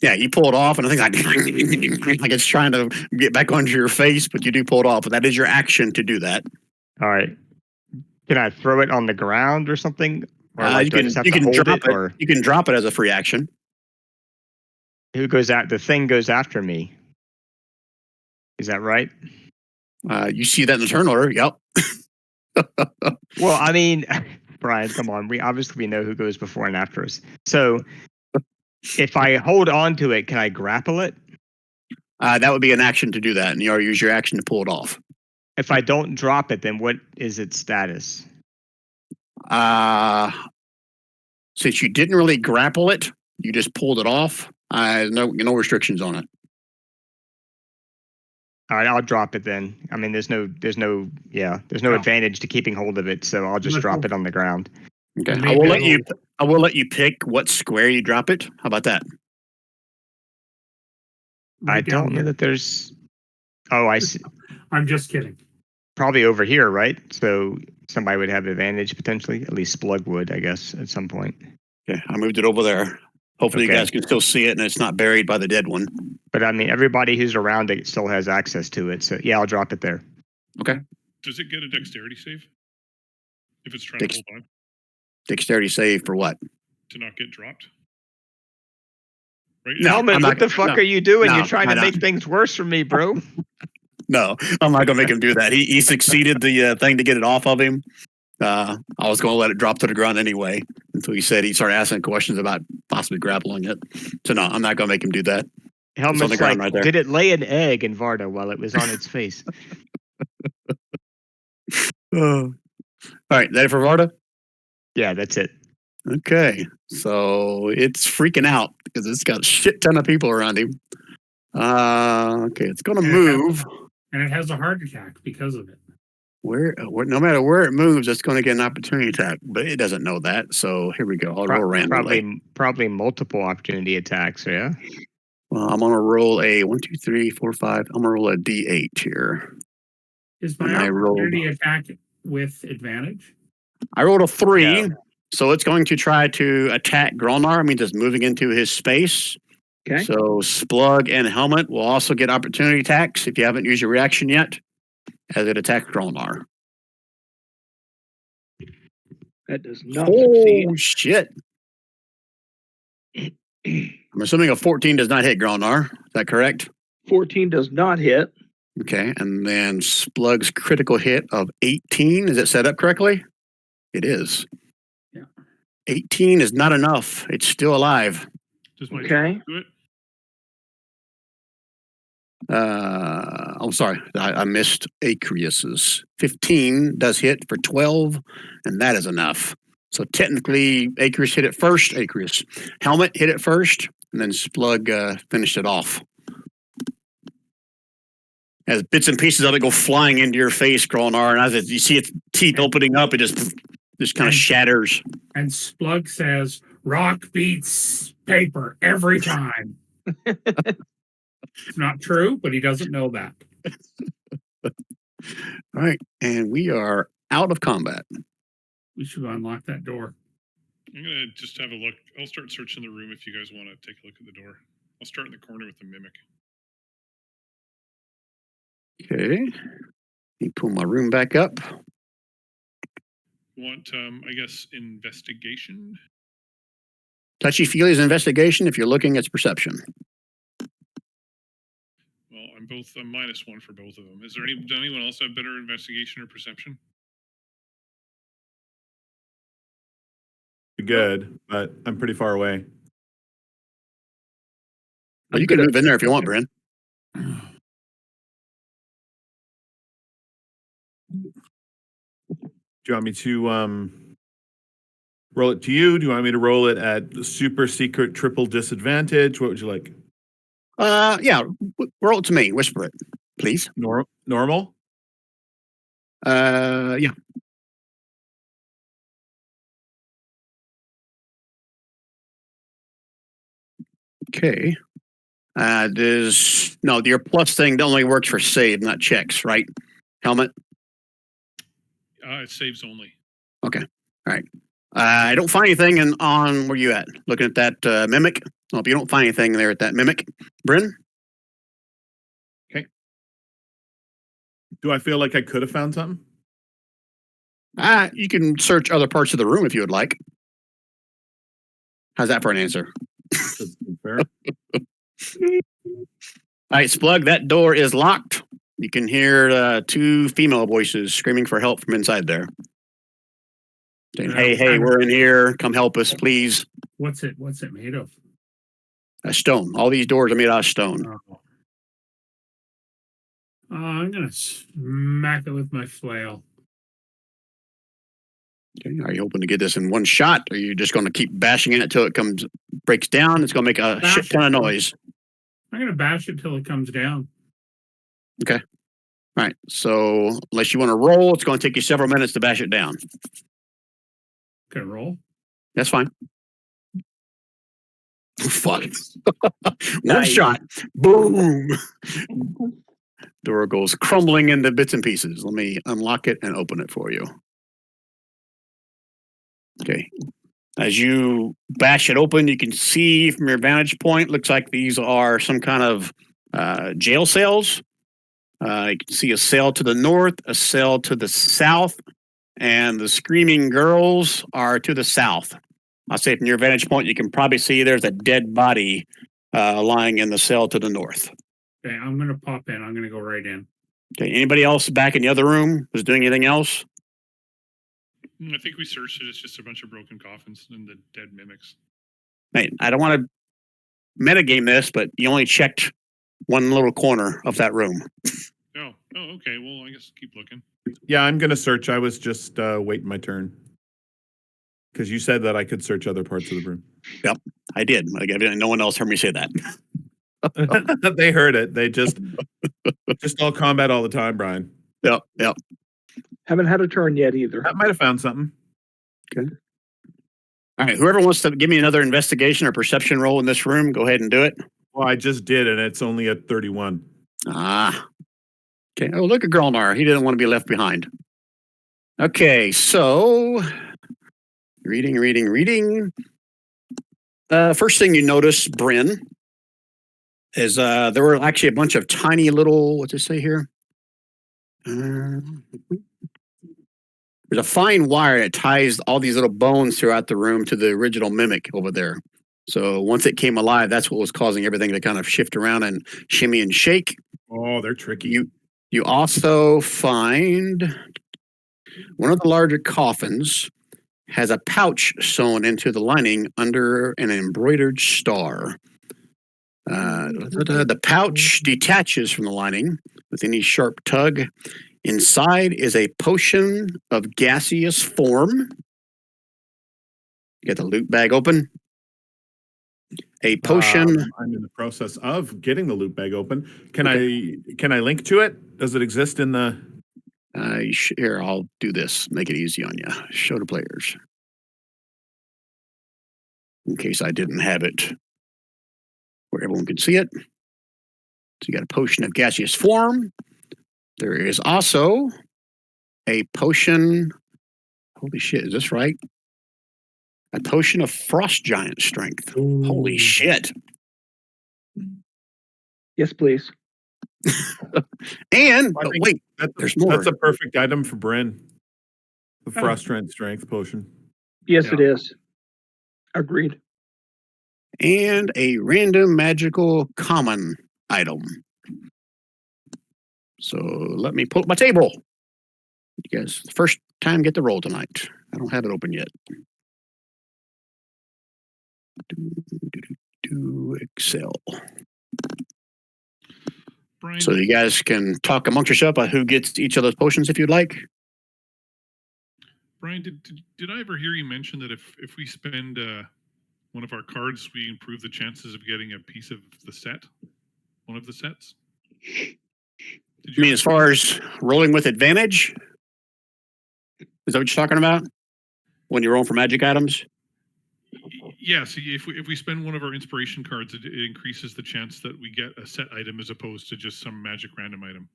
Yeah, you pull it off, and I think like it's trying to get back onto your face, but you do pull it off. But that is your action to do that. All right. Can I throw it on the ground or something? Or like, You do I can just have you to can hold drop it, it. or You can drop it as a free action. who goes out? The thing goes after me. Is that right? You see that in the turn order. Yep. Well, I mean, Brian, come on. We know who goes before and after us. So if I hold on to it, can I grapple it? That would be an action to do that, and you already use your action to pull it off. If I don't drop it, then what is its status? Since you didn't really grapple it, you just pulled it off. No restrictions on it. All right, I'll drop it then. I mean, there's no advantage to keeping hold of it, so I'll just drop it on the ground. Okay, And I will maybe let you pick what square you drop it. How about that? right I down don't know here. that there's. Oh, I see. I'm just kidding. Probably over here, right? So somebody would have advantage potentially. At least Splug would, I guess, at some point. Okay, I moved it over there. Hopefully, Okay. you guys can still see it, and it's not buried by the dead one. But I mean, everybody who's around it still has access to it. So yeah, I'll drop it there. Does it get a dexterity save if it's trying to hold on Dexterity save for what? to not get dropped? Right? No, Helmet, I'm what not- the fuck no. are you doing? No, You're trying to I make don't. things worse for me, bro. No, I'm not going to make him do that. He succeeded the thing to get it off of him. I was going to let it drop to the ground anyway until he started asking questions about possibly grappling it. So no, I'm not going to make him do that. Helmet's on the ground like, right there. did it lay an egg in Varda while it was on its face? All right, that it for Varda? Yeah, that's it. Okay, so it's freaking out because it's got a shit ton of people around him. Okay, it's going to move. And it has a heart attack because of it. Where no matter where it moves, it's going to get an opportunity attack, but it doesn't know that. So here we go. I'll roll randomly. Probably multiple opportunity attacks. Yeah. Well, I'm going to roll a 1, 2, 3, 4, 5. I'm going to roll a D8 here. Is And my I rolled- opportunity attack with advantage? I rolled a 3, No. so it's going to try to attack Gralnar. I mean, just moving into his space. Okay. So Splug and Helmet will also get opportunity attacks if you haven't used your reaction yet, as it attacks Gralnar. That does not succeed. Oh shit! I'm assuming a 14 does not hit Gralnar. Is that correct? 14 does not hit. Okay, and then Splug's critical hit of 18. Is it set up correctly? It is. Yeah. 18 is not enough. It's still alive. Does my Okay. do it? I'm sorry. I missed Acreus's. 15 does hit for 12, and that is enough. So technically, Acreus hit it first. Acreus. Helmet hit it first, and then Splug finished it off. As bits and pieces of it go flying into your face, Gralnar, and as you see its teeth opening up, it just kind of shatters. And Splug says, rock beats paper every time. It's not true, but he doesn't know that. All right, and we are out of combat. We should unlock that door. I'm gonna just have a look. I'll start searching the room if you guys want to take a look at the door. I'll start in the corner with the mimic. Okay. Let me pull my room back up. Want, I guess, investigation? Touchy-feely is investigation. If you're looking, it's perception. Well, I'm -1 for both of them. Does anyone else have better investigation or perception? Good, but I'm pretty far away. Oh, you can move in there if you want, Bryn. Do you want me to roll it to you? Do you want me to roll it at super secret triple disadvantage? What would you like? Yeah, roll it to me. Whisper it, please. Normal? Yeah. Okay. Your plus thing only works for save, not checks, right? Helmet. It saves only. I don't find anything on where you at? Looking at that mimic. Well, if you don't find anything there at that mimic, Bryn. Do I feel like I could have found something? You can search other parts of the room if you would like. How's that for an answer? That's fair. All right, Splug, that door is locked. You can hear two female voices screaming for help from inside there. Saying, hey, we're in here. Come help us, please. What's it made of? A stone. All these doors are made out of stone. Oh. I'm gonna smack it with my flail. Okay. Are you hoping to get this in one shot? Or are you just going to keep bashing it until it breaks down? It's going to make a shit ton of noise. I'm gonna bash it till it comes down. All right. So unless you want to roll, it's going to take you several minutes to bash it down. Okay, roll. That's fine. Fuck. One Nice. shot. Boom. Door goes crumbling into bits and pieces. Let me unlock it and open it for you. Okay. As you bash it open, you can see from your vantage point, looks like these are some kind of jail cells. You can see a cell to the north, a cell to the south, and the screaming girls are to the south. I'll say from your vantage point, you can probably see there's a dead body lying in the cell to the north. Okay, I'm gonna pop in. I'm gonna go right in. Okay, anybody else back in the other room was doing anything else? I think we searched it. It's just a bunch of broken coffins and the dead mimics. Hey, I don't want to metagame this, but you only checked one little corner of that room. Oh, okay. Well, I guess keep looking. Yeah, I'm gonna search. I was just waiting my turn because you said that I could search other parts of the room. I did. No one else heard me say that. They heard it. They just all combat all the time, Brian. Yep. Haven't had a turn yet either. That might have found something. All right, whoever wants to give me another investigation or perception roll in this room, go ahead and do it. Well, I just did, and it's only at 31. Okay. Oh, look at Gralnar. He didn't want to be left behind. Okay, so reading. First thing you notice, Bryn, is there were actually a bunch of tiny little, what's it say here? There's a fine wire that ties all these little bones throughout the room to the original mimic over there. So once it came alive, that's what was causing everything to kind of shift around and shimmy and shake. Oh, they're tricky. You also find one of the larger coffins has a pouch sewn into the lining under an embroidered star. The pouch detaches from the lining with any sharp tug. Inside is a potion of gaseous form. Get the loot bag open. A potion. I'm in the process of getting the loot bag open. Can I link to it? Does it exist in the? Here, I'll do this. Make it easy on you. Show the players. In case I didn't have it where everyone could see it. So you got a potion of gaseous form. There is also a potion. Holy shit, is this right? A potion of frost giant strength. Ooh. Holy shit. Yes, please. And I think wait, there's more. That's a perfect item for Bryn. The frost strength potion. Yes, Yeah. it is. Agreed. And a random magical common item. So let me pull up my table. You guys, first time get the roll tonight. I don't have it open yet. Do Excel. Brian, So you guys can talk amongst yourself about who gets each of those potions if you'd like. Brian, did I ever hear you mention that if we spend one of our cards, we improve the chances of getting a piece of the set? One of the sets? I mean, as far as rolling with advantage? Is that what you're talking about? When you're rolling for magic items? Yes, if we spend one of our inspiration cards, it increases the chance that we get a set item as opposed to just some magic random item.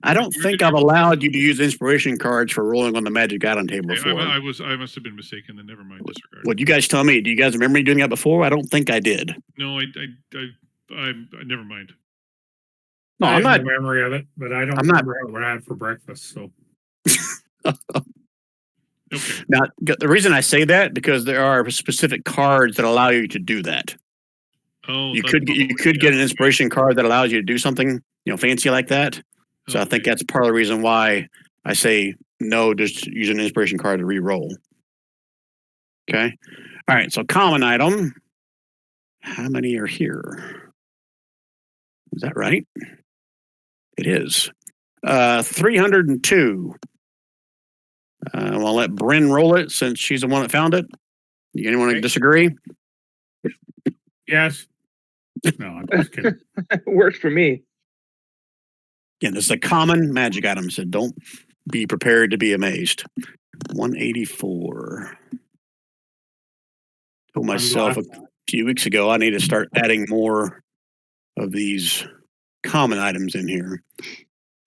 I don't Where think did I've you- allowed you to use inspiration cards for rolling on the magic item table Okay, before. I must have been mistaken. Then never mind. Disregard. What you guys tell me? Do you guys remember me doing that before? I don't think I did. No, I never mind. No, I I'm have not. no memory of it, but I don't I'm not- remember what I had for breakfast. So Okay. Now, the reason I say that because there are specific cards that allow you to do that. Oh, You that's could probably- get an yeah. inspiration card that allows you to do something, fancy like that. So I think Okay. that's part of the reason why I say no, just use an inspiration card to re-roll. Okay. All right. So common item. How many are here? Is that right? It is. 302. I'll let Bryn roll it since she's the one that found it. Anyone Okay. disagree? yes. No, I'm just kidding. Works for me. Again, this is a common magic item, so don't be prepared to be amazed. 184. Told myself a few weeks ago I need to start adding more of these common items in here.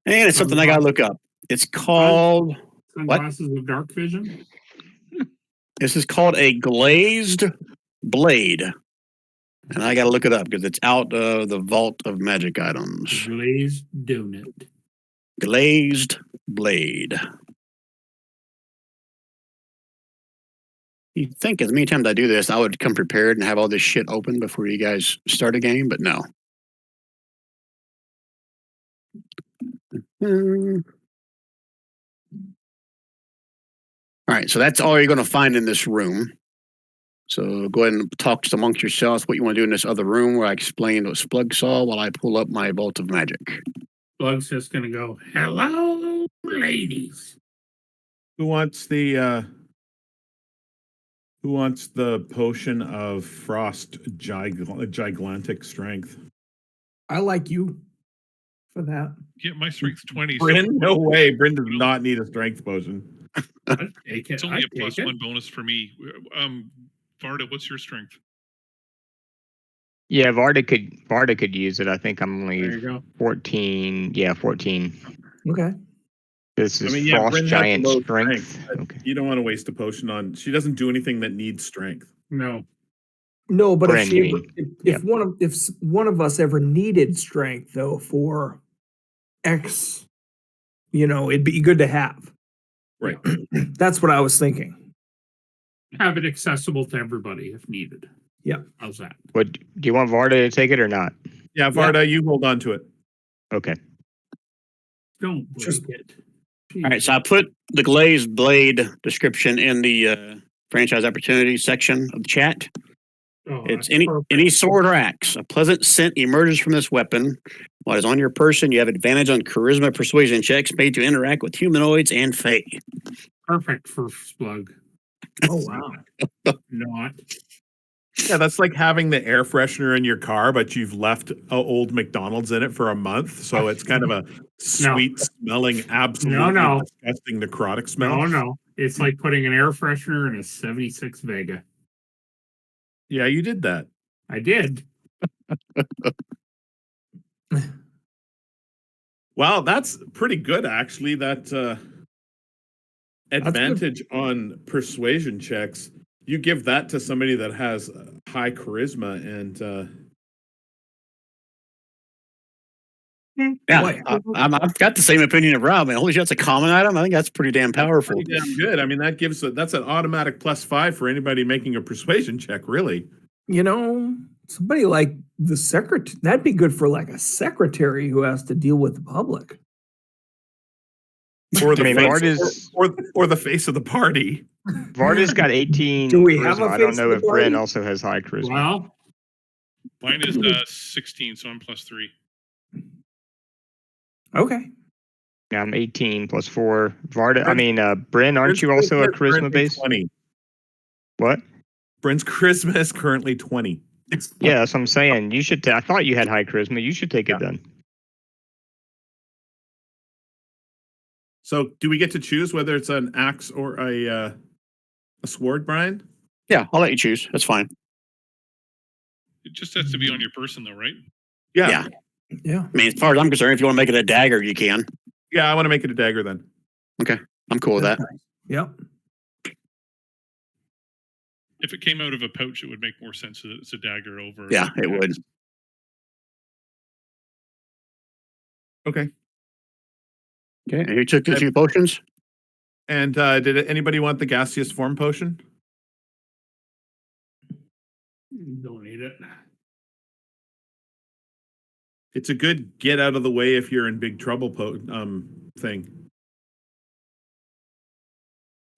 And it's something I got to look up. It's called, Sunglasses of dark vision. this is called a glazed blade. And I got to look it up because it's out of the vault of magic items. Glazed donut. Glazed blade. You'd think as many times I do this, I would come prepared and have all this shit open before you guys start a game, but no. All right, so that's all you're going to find in this room. So go ahead and talk just amongst yourselves what you want to do in this other room where I explained what Splug saw while I pull up my Vault of Magic. Plug's just gonna go, hello, ladies. Who wants the potion of frost gigantic strength? I like you for that. Yeah, my strength's 20. so- Bryn? No way. Bryn does not need a strength potion. I'd take it. It's only I'd a plus take it. 1 bonus for me. Varda, what's your strength? Yeah, Varda could use it. I think I'm There only you go. 14. Yeah, 14. Okay. This is Bryn frost has giant low strength. but Okay. You don't want to waste a potion on. She doesn't do anything that needs strength. No. No, but Bryn, you if mean. if one of us ever needed strength though for X, it'd be good to have. Right. That's what I was thinking. Have it accessible to everybody if needed. Yeah. How's that? What do you want Varda to take it or not? Yeah, Varda, you hold on to it. Okay. Don't break Just- it. All right, so I put the glazed blade description in the franchise opportunity section of the chat. Oh, It's that's perfect. any sword or axe. A pleasant scent emerges from this weapon. While it's on your person, you have advantage on charisma persuasion checks made to interact with humanoids and fae. Perfect for Splug. Oh wow. Not. Yeah, that's like having the air freshener in your car, but you've left a old McDonald's in it for a month, so it's kind of a sweet smelling, absolutely No. disgusting necrotic smell. No. It's like putting an air freshener in a 76 Vega. Yeah, you did that. I did. Wow, that's pretty good actually. That advantage on persuasion checks. You give that to somebody that has high charisma and Yeah, Boy. I've got the same opinion of Rob. Man, holy shit, that's a common item. I think that's pretty damn powerful. pretty damn good. I mean, that's an automatic +5 for anybody making a persuasion check, really. Somebody like the secretary, that'd be good for like a secretary who has to deal with the public. Or the I mean, face, Varda's- or the face of the party. Varda's got 18. Do we have charisma. a I don't face know of if the Bryn party? also has high charisma. Well, Mine is 16, so I'm +3. Okay. Yeah, I'm 18 plus 4. Varda, Bryn, aren't you also a charisma base? 20. What? Bryn's charisma is currently 20. Yeah, that's what I'm saying. You should. I thought you had high charisma. You should take it then. So, do we get to choose whether it's an axe or a sword, Brian? Yeah, I'll let you choose. That's fine. It just has to be on your person, though, right? Yeah. Yeah. I mean, as far as I'm concerned, if you want to make it a dagger, you can. Yeah, I want to make it a dagger then. I'm cool with that. Yep. If it came out of a pouch, it would make more sense that it's a dagger over. Yeah, it would. Okay. Okay, and who took the 2 potions? And did anybody want the gaseous form potion? Don't need it. It's a good get out of the way if you're in big trouble thing.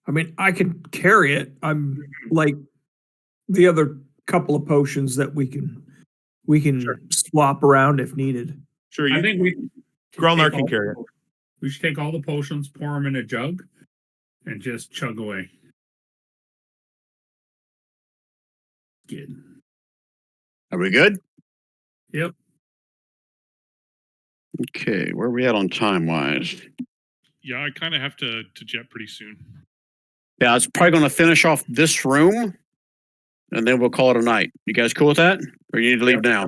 I mean, I can carry it. I'm like the other couple of potions that we can swap around if needed. Sure, I you think we Gralnar take can all- carry it. We should take all the potions, pour them in a jug, and just chug away. Good. Are we good? Yep. Okay, where are we at on time-wise? Yeah, I kind of have to jet pretty soon. Yeah, it's probably going to finish off this room, and then we'll call it a night. You guys cool with that? Or you need to leave now?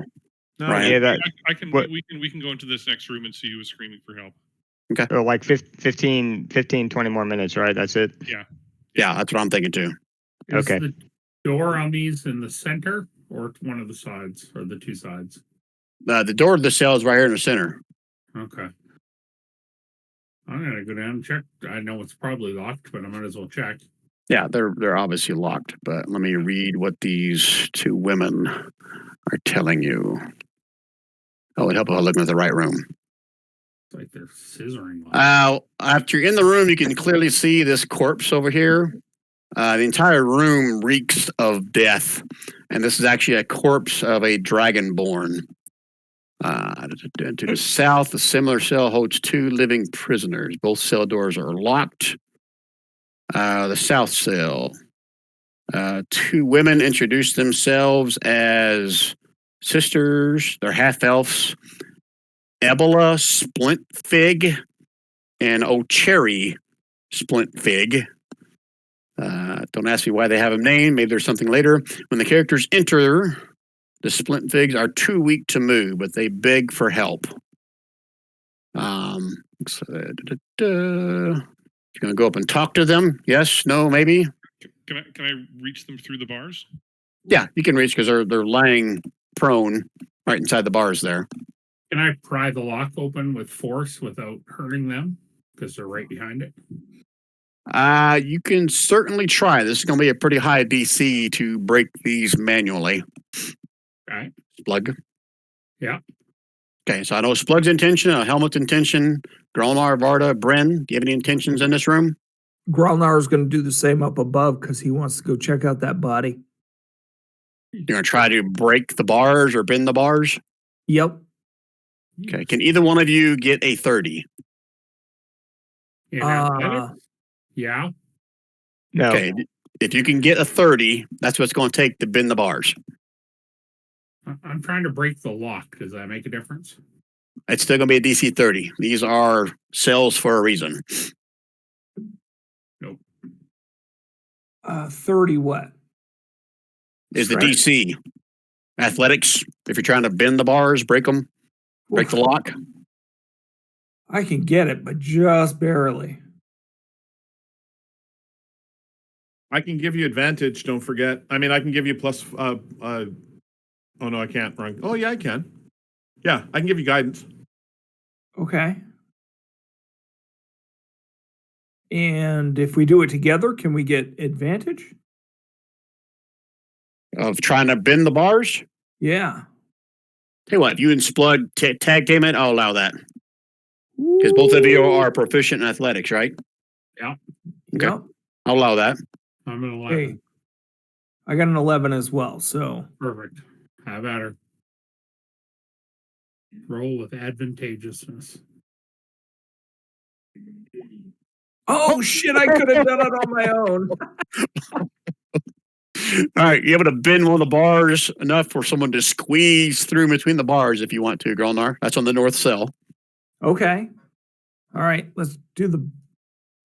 No, Ryan. Yeah, that I can. what- We can go into this next room and see who is screaming for help. so like 15, 20 more minutes, right? That's it. Yeah, that's what I'm thinking too. Is Okay. the door on these in the center or one of the sides or the 2 sides? The door to the cell is right here in the center. Okay. I'm gonna go down and check. I know it's probably locked, but I might as well check. Yeah, they're obviously locked, but let me read what these 2 women are telling you. Oh, it'd help if I look at the right room. It's like they're scissoring. After you're in the room, you can clearly see this corpse over here. The entire room reeks of death, and this is actually a corpse of a dragonborn. To the south, a similar cell holds 2 living prisoners. Both cell doors are locked. The south cell. 2 women introduce themselves as sisters. They're half elves. Ebola Splintfig and O'Cherry Splintfig. Don't ask me why they have them named. Maybe there's something later. When the characters enter, the Splintfigs are too weak to move, but they beg for help. You're gonna go up and talk to them? Yes? No? Maybe? Can I reach them through the bars? Yeah, you can reach because they're lying prone right inside the bars there. Can I pry the lock open with force without hurting them? Because they're right behind it. You can certainly try. This is going to be a pretty high DC to break these manually. Right. Splug. Yeah. Okay, so I know Splug's intention, Helmut's intention, Gralnar, Varda, Bryn. Do you have any intentions in this room? Gralnar is going to do the same up above because he wants to go check out that body. You're going to try to break the bars or bend the bars? Yep. Okay, can either one of you get a 30? In Uh, athletics? Yeah. No. Okay, if you can get a 30, that's what it's going to take to bend the bars. I'm trying to break the lock. Does that make a difference? It's still going to be a DC 30. These are cells for a reason. 30 what? Is the Strength? DC. Athletics, if you're trying to bend the bars, break them, break the lock. I can get it, but just barely. I can give you advantage, don't forget. I mean, I can give you plus oh no, I can't. Wrong. Oh yeah, I can. Yeah, I can give you guidance. Okay. And if we do it together, can we get advantage? Of trying to bend the bars? Yeah. Tell you what, if you and Splug tag team it, I'll allow that. Because both of you are proficient in athletics, right? Yeah. Okay. Yep. I'll allow that. I'm an 11. Hey, I got an 11 as well, so. Perfect. Have at her. Roll with advantageousness. Oh shit, I could have done it on my own. All right, you're able to bend one of the bars enough for someone to squeeze through between the bars if you want to, Gralnar. That's on the north cell. Okay. All right, let's do the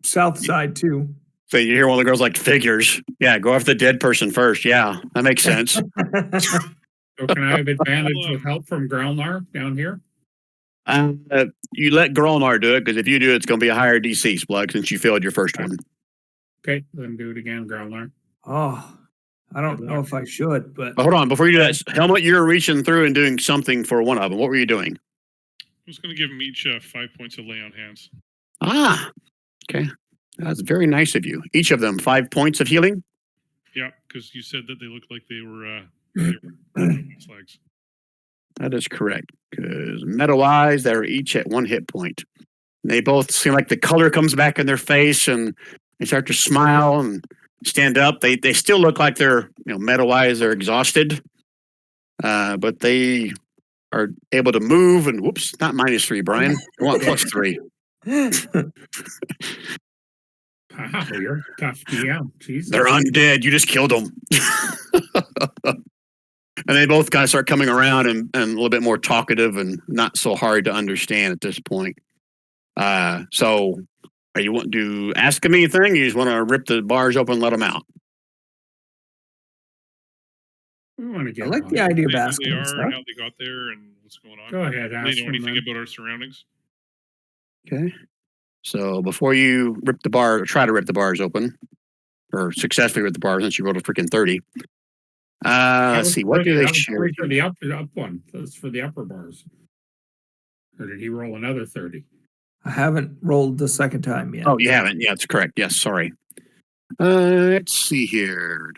south side too. So you hear one of the girls like, figures. Yeah, go after the dead person first. Yeah, that makes sense. So can I have advantage with help from Gralnar down here? You let Gralnar do it because if you do, it's going to be a higher DC, Splug, since you failed your first one. Okay, then do it again, Gralnar. Oh, I don't know if I should, but Hold on, before you do that, Helmut, you're reaching through and doing something for one of them. What were you doing? I'm just going to give them each 5 points of lay on hands. Ah, okay. That's very nice of you. Each of them 5 points of healing. Yeah, because you said that they looked like they were flags. That is correct. Because meta-wise, they're each at 1 hit point. They both seem like the color comes back in their face, and they start to smile and stand up. They still look like they're, meta-wise, they're exhausted, but they are able to move. And whoops, not -3, Brian. I want +3. Wow, you're tough DM. Jesus. They're undead. You just killed them. And they both kind of start coming around and a little bit more talkative and not so hard to understand at this point. So, are you want to ask them anything? You just want to rip the bars open and let them out? We want to get I like the on. idea of Who asking they them are, stuff. how they got there, and what's going on. Go ahead, Do ask they know them anything then. about our surroundings? Okay. So before you rip the bar, try to rip the bars open, or successfully rip the bars, since you rolled a freaking 30. Let's see. What do they share? For the up one. That's for the upper bars. Or did he roll another 30? I haven't rolled the second time yet. Oh, you haven't? Yeah, that's correct. Yes, sorry. Let's see here.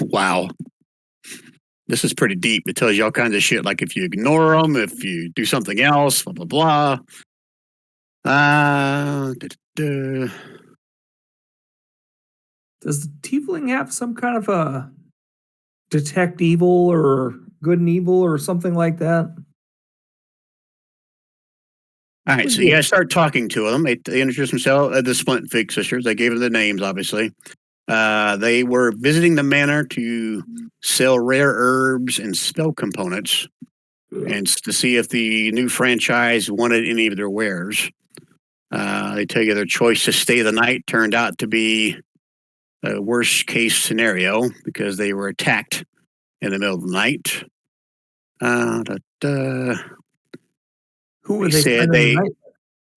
Wow. This is pretty deep. It tells you all kinds of shit, like if you ignore them, if you do something else, blah, blah, blah. Does the tiefling have some kind of a detect evil or good and evil or something like that? All right, so you guys start talking to them. They introduced themselves, the Splint Fig sisters. They gave them the names, obviously. They were visiting the manor to sell rare herbs and spell components, and to see if the new franchise wanted any of their wares. They tell you their choice to stay the night turned out to be a worst case scenario because they were attacked in the middle of the night. Who were They they said spending the night?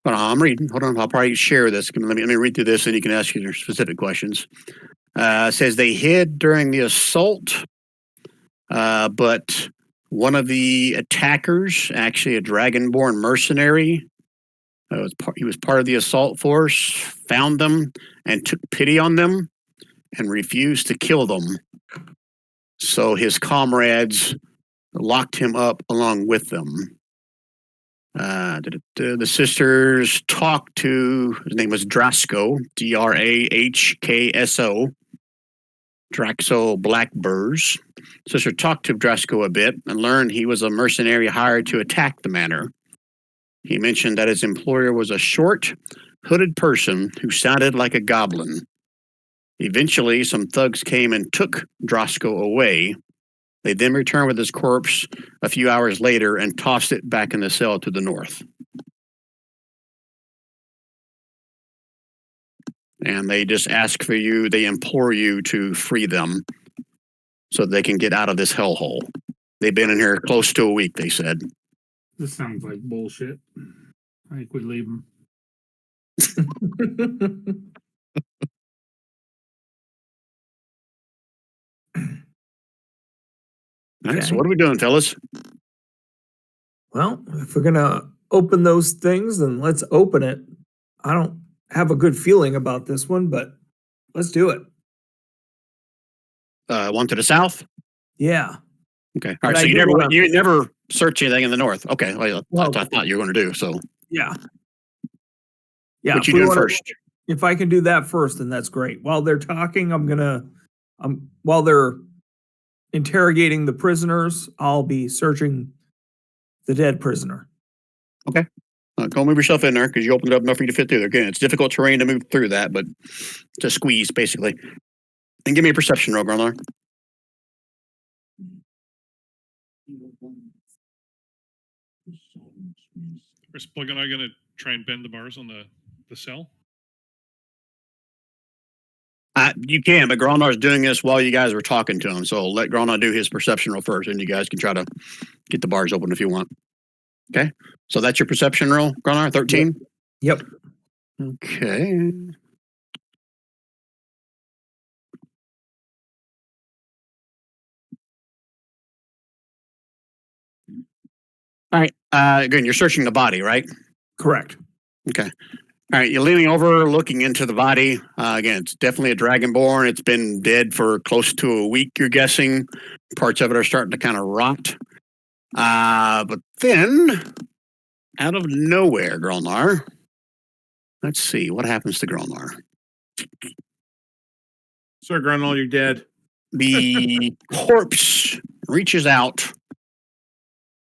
Hold on, I'm reading. Hold on, I'll probably share this. Let me read through this, and you can ask your specific questions. It says they hid during the assault, but one of the attackers, actually a dragonborn mercenary, he was part of the assault force, found them and took pity on them and refused to kill them. So his comrades locked him up along with them. The sisters talked to, his name was Drasko, Drahkso, Draxo Blackburs. Sister talked to Drasko a bit and learned he was a mercenary hired to attack the manor. He mentioned that his employer was a short, hooded person who sounded like a goblin. Eventually, some thugs came and took Drasko away. They then returned with his corpse a few hours later and tossed it back in the cell to the north. And they just ask for you, they implore you to free them so they can get out of this hellhole. They've been in here close to a week, they said. This sounds like bullshit. I think we leave him. All right, Okay. so what are we doing, fellas? Well, if we're gonna open those things, then let's open it. I don't have a good feeling about this one, but let's do it. One to the south? Yeah. Okay. All But right, I so do wanna- you never search anything in the north. Okay, well, Well- I thought you were going to do, so Yeah. Yeah. what if you we doing wanna- first? If I can do that first, then that's great. While they're talking, while they're interrogating the prisoners, I'll be searching the dead prisoner. Go move yourself in there because you opened it up enough for you to fit through there. Again, it's difficult terrain to move through that, but to squeeze, basically. And give me a perception roll, Gralnar. Are Splug and I going to try and bend the bars on the cell? You can, but Gralnar's doing this while you guys are talking to him. So let Gralnar do his perception roll first, and you guys can try to get the bars open if you want. Okay. So that's your perception roll, Gralnar, 13? Yep. Okay. All right. Again, you're searching the body, right? Correct. Okay. All right. You're leaning over, looking into the body. Again, it's definitely a dragonborn. It's been dead for close to a week, you're guessing. Parts of it are starting to kind of rot. But then, out of nowhere, Gralnar. Let's see. What happens to Gralnar? Sir Grunwald, you're dead. The corpse reaches out,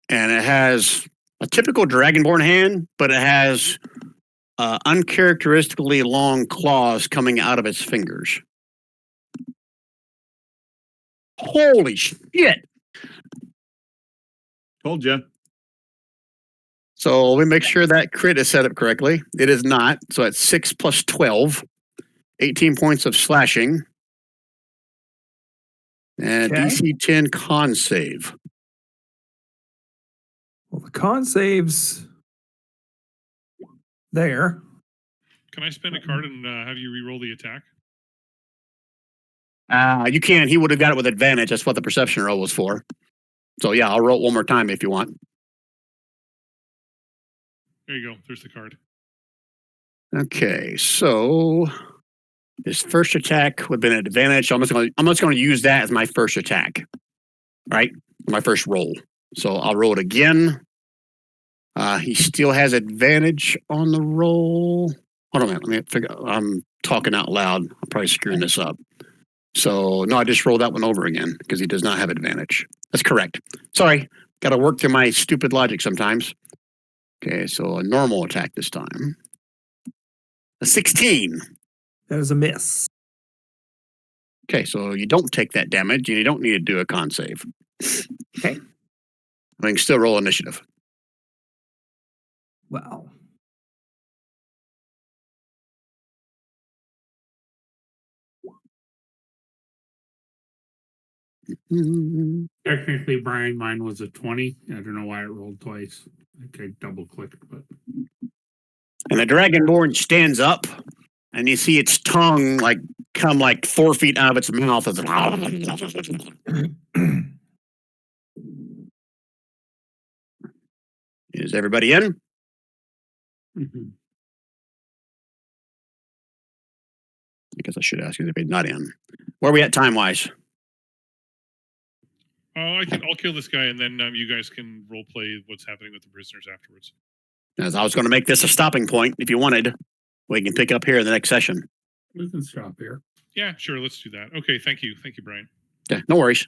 and it has a typical dragonborn hand, but it has uncharacteristically long claws coming out of its fingers. Holy shit! Told you. So let me make sure that crit is set up correctly. It is not. So it's 6 plus 12, 18 points of slashing, and Okay. DC 10 con save. Well, the con saves there. Can I spend a card and have you re-roll the attack? You can. He would have got it with advantage. That's what the perception roll was for. So yeah, I'll roll it one more time if you want. There you go. There's the card. Okay, so his first attack would have been an advantage. I'm just going to use that as my first attack, right? My first roll. So I'll roll it again. He still has advantage on the roll. Hold on a minute. Let me figure. I'm talking out loud. I'm probably screwing this up. So no, I just rolled that one over again because he does not have advantage. That's correct. Sorry, got to work through my stupid logic sometimes. Okay, so a normal attack this time. A 16. That is a miss. Okay, so you don't take that damage and you don't need to do a con save. Okay. I can still roll initiative. Wow. Technically, Brian, mine was a 20. I don't know why it rolled twice. I double clicked, but And the dragonborn stands up, and you see its tongue come 4 feet out of its mouth. As Is everybody in? Mhm. I guess I should ask you if everybody's not in. Where are we at time wise? Oh, I'll kill this guy, and then you guys can role play what's happening with the prisoners afterwards. As I was going to make this a stopping point, if you wanted, we can pick up here in the next session. We can stop here. Yeah, sure. Let's do that. Okay, thank you, Brian. Okay, no worries.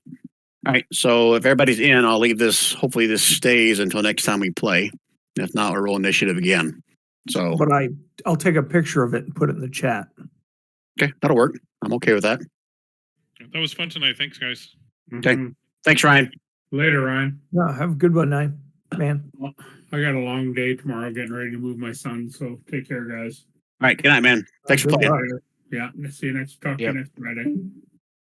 All right, so if everybody's in, I'll leave this. Hopefully, this stays until next time we play. If not, we'll roll initiative again. So, But I'll take a picture of it and put it in the chat. okay, that'll work. I'm okay with that. Yeah, that was fun tonight. Thanks, guys. Okay. Mhm. Thanks, Ryan. Later, Ryan. No, have a good one, man. I got a long day tomorrow getting ready to move my son. So take care, guys. All right, good night, man. Thanks for Good playing. luck. Yeah, see you next. Talk to Yep. you next Friday.